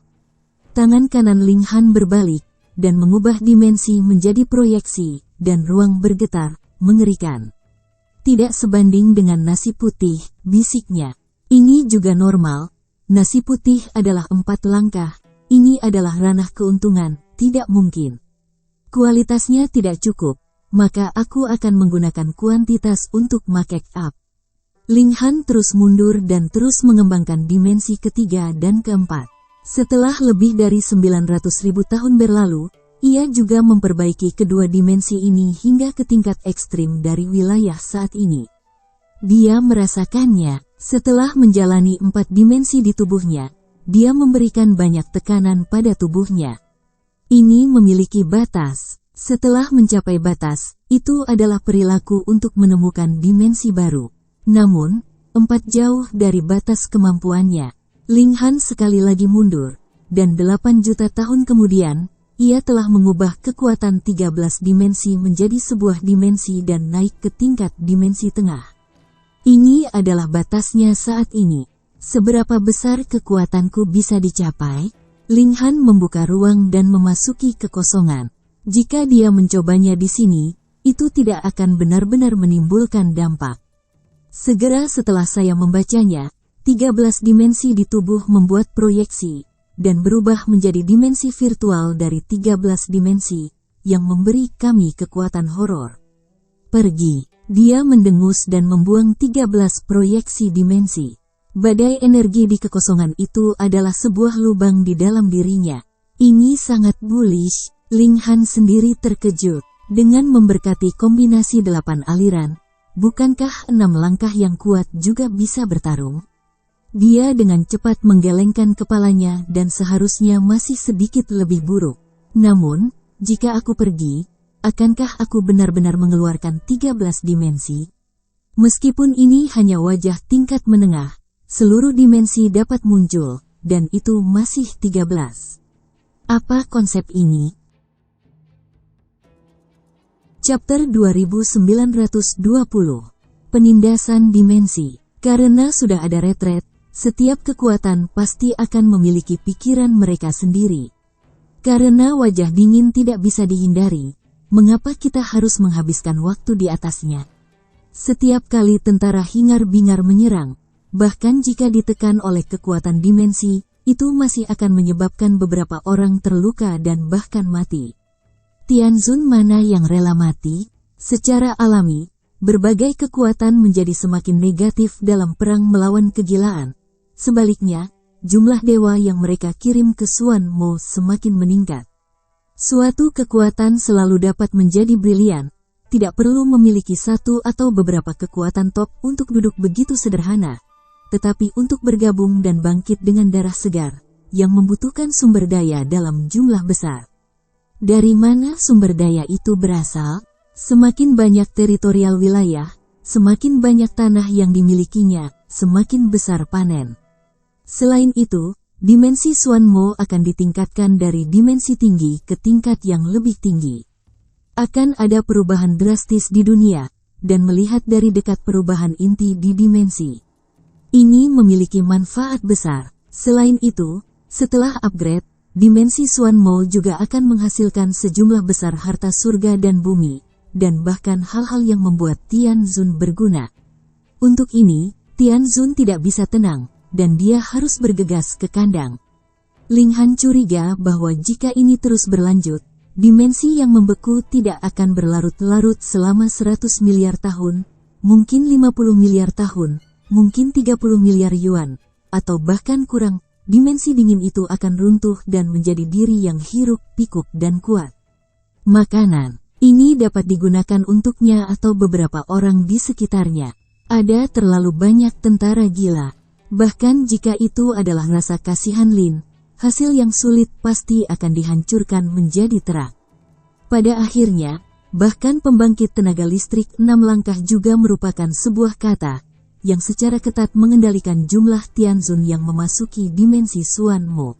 Tangan kanan Ling Han berbalik, dan mengubah dimensi menjadi proyeksi, dan ruang bergetar, mengerikan. Tidak sebanding dengan nasi putih, bisiknya. Ini juga normal, nasi putih adalah 4 langkah, ini adalah ranah keuntungan, tidak mungkin. Kualitasnya tidak cukup, maka aku akan menggunakan kuantitas untuk make up. Ling Han terus mundur dan terus mengembangkan dimensi ketiga dan keempat. Setelah lebih dari 900.000 tahun berlalu, ia juga memperbaiki kedua dimensi ini hingga ke tingkat ekstrim dari wilayah saat ini. Dia merasakannya, setelah menjalani 4 dimensi di tubuhnya, dia memberikan banyak tekanan pada tubuhnya. Ini memiliki batas. Setelah mencapai batas, itu adalah perilaku untuk menemukan dimensi baru. Namun, 4 jauh dari batas kemampuannya. Ling Han sekali lagi mundur, dan 8 juta tahun kemudian, ia telah mengubah kekuatan 13 dimensi menjadi sebuah dimensi dan naik ke tingkat dimensi tengah. Ini adalah batasnya saat ini. Seberapa besar kekuatanku bisa dicapai? Ling Han membuka ruang dan memasuki kekosongan. Jika dia mencobanya di sini, itu tidak akan benar-benar menimbulkan dampak. Segera setelah saya membacanya, 13 dimensi di tubuh membuat proyeksi, dan berubah menjadi dimensi virtual dari 13 dimensi, yang memberi kami kekuatan horor. Pergi. Dia mendengus dan membuang 13 proyeksi dimensi. Badai energi di kekosongan itu adalah sebuah lubang di dalam dirinya. Ini sangat bullish, Ling Han sendiri terkejut. Dengan memberkati kombinasi 8 aliran, bukankah 6 langkah yang kuat juga bisa bertarung? Dia dengan cepat menggelengkan kepalanya dan seharusnya masih sedikit lebih buruk. Namun, jika aku pergi, akankah aku benar-benar mengeluarkan 13 dimensi? Meskipun ini hanya wajah tingkat menengah, seluruh dimensi dapat muncul, dan itu masih 13. Apa konsep ini? Chapter 2920. Penindasan dimensi. Karena sudah ada retret, setiap kekuatan pasti akan memiliki pikiran mereka sendiri. Karena wajah dingin tidak bisa dihindari, mengapa kita harus menghabiskan waktu di atasnya? Setiap kali tentara hingar-bingar menyerang, bahkan jika ditekan oleh kekuatan dimensi, itu masih akan menyebabkan beberapa orang terluka dan bahkan mati. Tianzun mana yang rela mati? Secara alami, berbagai kekuatan menjadi semakin negatif dalam perang melawan kegilaan. Sebaliknya, jumlah dewa yang mereka kirim ke Xuan Mo semakin meningkat. Suatu kekuatan selalu dapat menjadi brilian, tidak perlu memiliki satu atau beberapa kekuatan top untuk duduk begitu sederhana, tetapi untuk bergabung dan bangkit dengan darah segar, yang membutuhkan sumber daya dalam jumlah besar. Dari mana sumber daya itu berasal? Semakin banyak teritorial wilayah, semakin banyak tanah yang dimilikinya, semakin besar panen. Selain itu, dimensi Xuan Mo akan ditingkatkan dari dimensi tinggi ke tingkat yang lebih tinggi. Akan ada perubahan drastis di dunia, dan melihat dari dekat perubahan inti di dimensi ini memiliki manfaat besar. Selain itu, setelah upgrade, dimensi Xuan Mo juga akan menghasilkan sejumlah besar harta surga dan bumi, dan bahkan hal-hal yang membuat Tianzun berguna. Untuk ini, Tianzun tidak bisa tenang, dan dia harus bergegas ke kandang. Ling Han curiga bahwa jika ini terus berlanjut, dimensi yang membeku tidak akan berlarut-larut selama 100 miliar tahun, mungkin 50 miliar tahun, mungkin 30 miliar yuan, atau bahkan kurang. Dimensi dingin itu akan runtuh dan menjadi diri yang hiruk-pikuk dan kuat. Makanan ini dapat digunakan untuknya atau beberapa orang di sekitarnya. Ada terlalu banyak tentara gila. Bahkan jika itu adalah rasa kasihan Lin, hasil yang sulit pasti akan dihancurkan menjadi terak. Pada akhirnya, bahkan pembangkit tenaga listrik 6 langkah juga merupakan sebuah kata, yang secara ketat mengendalikan jumlah Tianzun yang memasuki dimensi Xuan Mo.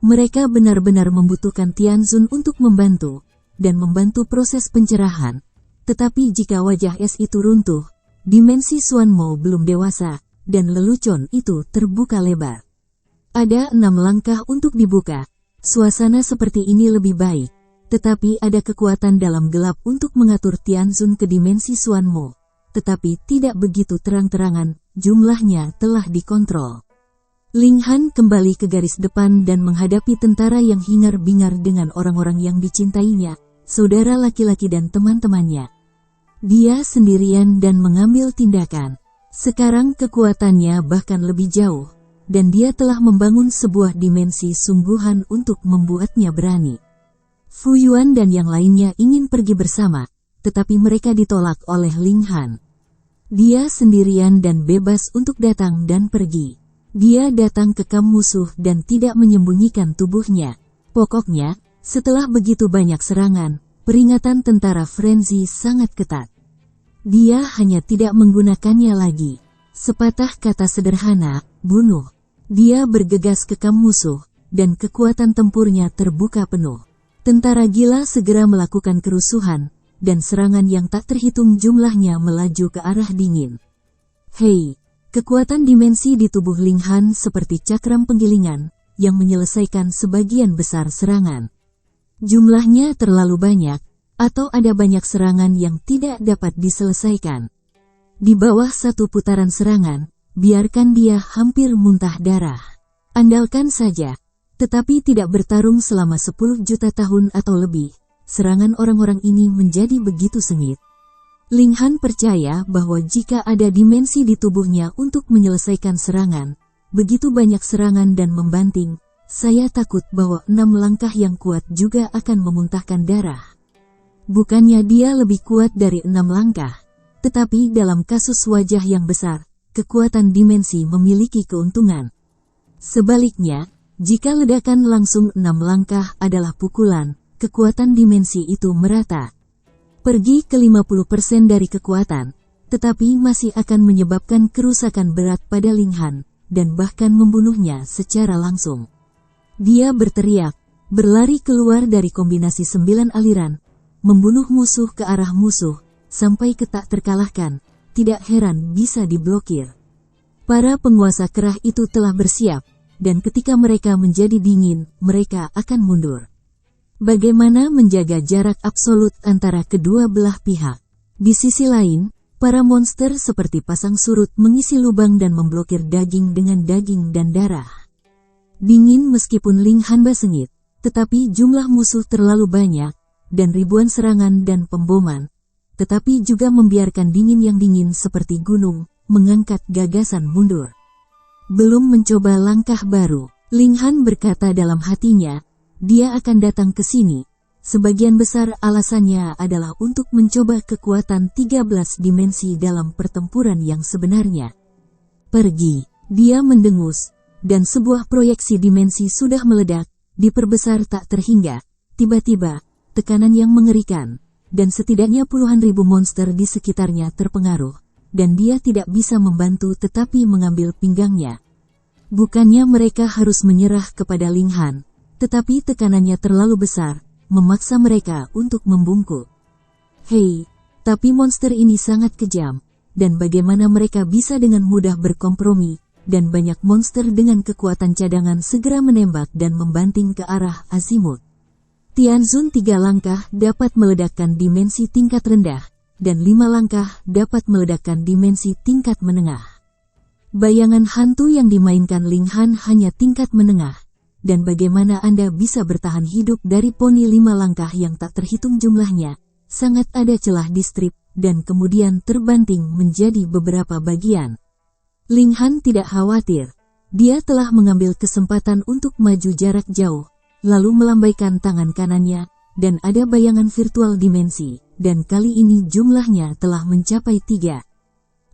Mereka benar-benar membutuhkan Tianzun untuk membantu, dan membantu proses pencerahan. Tetapi jika wajah es itu runtuh, dimensi Xuan Mo belum dewasa, dan lelucon itu terbuka lebar. Ada 6 langkah untuk dibuka. Suasana seperti ini lebih baik, tetapi ada kekuatan dalam gelap untuk mengatur Tianzun ke dimensi Xuan Mo. Tetapi tidak begitu terang-terangan, jumlahnya telah dikontrol. Ling Han kembali ke garis depan dan menghadapi tentara yang hingar-bingar dengan orang-orang yang dicintainya, saudara laki-laki dan teman-temannya. Dia sendirian dan mengambil tindakan. Sekarang kekuatannya bahkan lebih jauh, dan dia telah membangun sebuah dimensi sungguhan untuk membuatnya berani. Fu Yuan dan yang lainnya ingin pergi bersama, tetapi mereka ditolak oleh Ling Han. Dia sendirian dan bebas untuk datang dan pergi. Dia datang ke kamp musuh dan tidak menyembunyikan tubuhnya. Pokoknya, setelah begitu banyak serangan, peringatan tentara frenzy sangat ketat. Dia hanya tidak menggunakannya lagi. Sepatah kata sederhana, bunuh. Dia bergegas ke kamp musuh, dan kekuatan tempurnya terbuka penuh. Tentara gila segera melakukan kerusuhan, dan serangan yang tak terhitung jumlahnya melaju ke arah dingin. Hei, kekuatan dimensi di tubuh Ling Han seperti cakram penggilingan, yang menyelesaikan sebagian besar serangan. Jumlahnya terlalu banyak, atau ada banyak serangan yang tidak dapat diselesaikan. Di bawah satu putaran serangan, biarkan dia hampir muntah darah. Andalkan saja, tetapi tidak bertarung selama 10 juta tahun atau lebih, serangan orang-orang ini menjadi begitu sengit. Ling Han percaya bahwa jika ada dimensi di tubuhnya untuk menyelesaikan serangan, begitu banyak serangan dan membanting, saya takut bahwa 6 langkah yang kuat juga akan memuntahkan darah. Bukannya dia lebih kuat dari 6 langkah, tetapi dalam kasus wajah yang besar, kekuatan dimensi memiliki keuntungan. Sebaliknya, jika ledakan langsung 6 langkah adalah pukulan, kekuatan dimensi itu merata. Pergi ke 50% dari kekuatan, tetapi masih akan menyebabkan kerusakan berat pada Ling Han, dan bahkan membunuhnya secara langsung. Dia berteriak, berlari keluar dari kombinasi 9 aliran, membunuh musuh ke arah musuh, sampai ke tak terkalahkan, tidak heran bisa diblokir. Para penguasa kerah itu telah bersiap, dan ketika mereka menjadi dingin, mereka akan mundur. Bagaimana menjaga jarak absolut antara kedua belah pihak? Di sisi lain, para monster seperti pasang surut mengisi lubang dan memblokir daging dengan daging dan darah. Dingin meskipun Ling Han sengit, tetapi jumlah musuh terlalu banyak, dan ribuan serangan dan pemboman, tetapi juga membiarkan dingin yang dingin seperti gunung, mengangkat gagasan mundur. Belum mencoba langkah baru, Ling Han berkata dalam hatinya, dia akan datang ke sini. Sebagian besar alasannya adalah untuk mencoba kekuatan 13 dimensi dalam pertempuran yang sebenarnya. Pergi, dia mendengus, dan sebuah proyeksi dimensi sudah meledak, diperbesar tak terhingga. Tiba-tiba, tekanan yang mengerikan, dan setidaknya puluhan ribu monster di sekitarnya terpengaruh, dan dia tidak bisa membantu tetapi mengambil pinggangnya. Bukannya mereka harus menyerah kepada Ling Han, tetapi tekanannya terlalu besar, memaksa mereka untuk membungkuk. Hei, tapi monster ini sangat kejam, dan bagaimana mereka bisa dengan mudah berkompromi, dan banyak monster dengan kekuatan cadangan segera menembak dan membanting ke arah azimut. Tianzun 3 langkah dapat meledakkan dimensi tingkat rendah, dan 5 langkah dapat meledakkan dimensi tingkat menengah. Bayangan hantu yang dimainkan Ling Han hanya tingkat menengah, dan bagaimana Anda bisa bertahan hidup dari poni 5 langkah yang tak terhitung jumlahnya, sangat ada celah di strip, dan kemudian terbanting menjadi beberapa bagian. Ling Han tidak khawatir, dia telah mengambil kesempatan untuk maju jarak jauh, lalu melambaikan tangan kanannya, dan ada bayangan virtual dimensi, dan kali ini jumlahnya telah mencapai 3.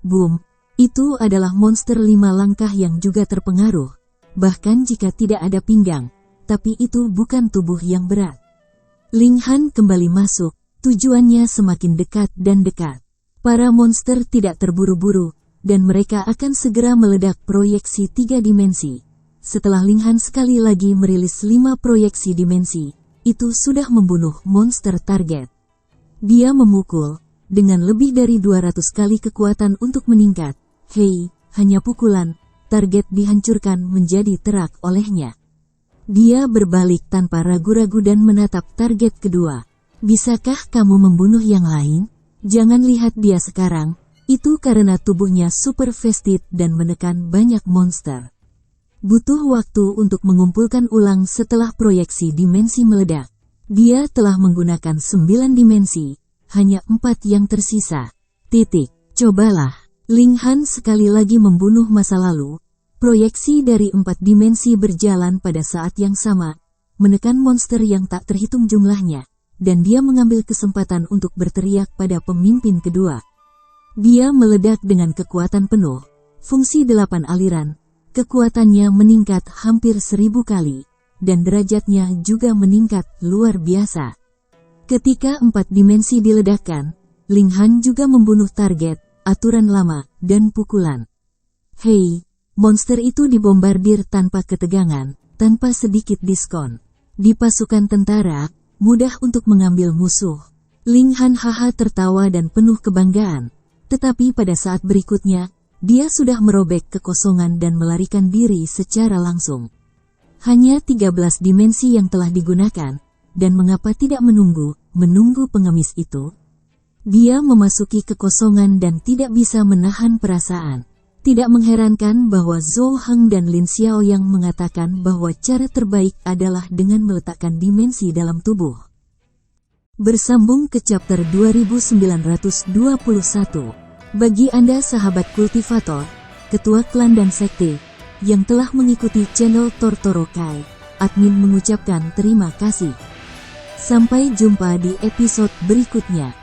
Boom, itu adalah monster 5 langkah yang juga terpengaruh, bahkan jika tidak ada pinggang, tapi itu bukan tubuh yang berat. Ling Han kembali masuk, tujuannya semakin dekat dan dekat. Para monster tidak terburu-buru, dan mereka akan segera meledak proyeksi 3 dimensi. Setelah Linghan sekali lagi merilis 5 proyeksi dimensi, itu sudah membunuh monster target. Dia memukul dengan lebih dari 200 kali kekuatan untuk meningkat. Hei, hanya pukulan, target dihancurkan menjadi terak olehnya. Dia berbalik tanpa ragu-ragu dan menatap target kedua. Bisakah kamu membunuh yang lain? Jangan lihat dia sekarang, itu karena tubuhnya super vested dan menekan banyak monster. Butuh waktu untuk mengumpulkan ulang setelah proyeksi dimensi meledak. Dia telah menggunakan 9 dimensi, hanya 4 yang tersisa. Cobalah. Linghan sekali lagi membunuh masa lalu. Proyeksi dari 4 dimensi berjalan pada saat yang sama, menekan monster yang tak terhitung jumlahnya, dan dia mengambil kesempatan untuk berteriak pada pemimpin kedua. Dia meledak dengan kekuatan penuh, fungsi 8 aliran, kekuatannya meningkat hampir 1000 kali, dan derajatnya juga meningkat luar biasa. Ketika 4 dimensi diledakkan, Linghan juga membunuh target, aturan lama, dan pukulan. Hei, monster itu dibombardir tanpa ketegangan, tanpa sedikit diskon. Di pasukan tentara, mudah untuk mengambil musuh. Linghan haha tertawa dan penuh kebanggaan. Tetapi pada saat berikutnya, dia sudah merobek kekosongan dan melarikan diri secara langsung. Hanya 13 dimensi yang telah digunakan, dan mengapa tidak menunggu pengemis itu? Dia memasuki kekosongan dan tidak bisa menahan perasaan. Tidak mengherankan bahwa Zhou Heng dan Lin Xiaoyang mengatakan bahwa cara terbaik adalah dengan meletakkan dimensi dalam tubuh. Bersambung ke chapter 2921. Bagi Anda sahabat kultivator, ketua klan dan sekte, yang telah mengikuti channel Tortorokai, admin mengucapkan terima kasih. Sampai jumpa di episode berikutnya.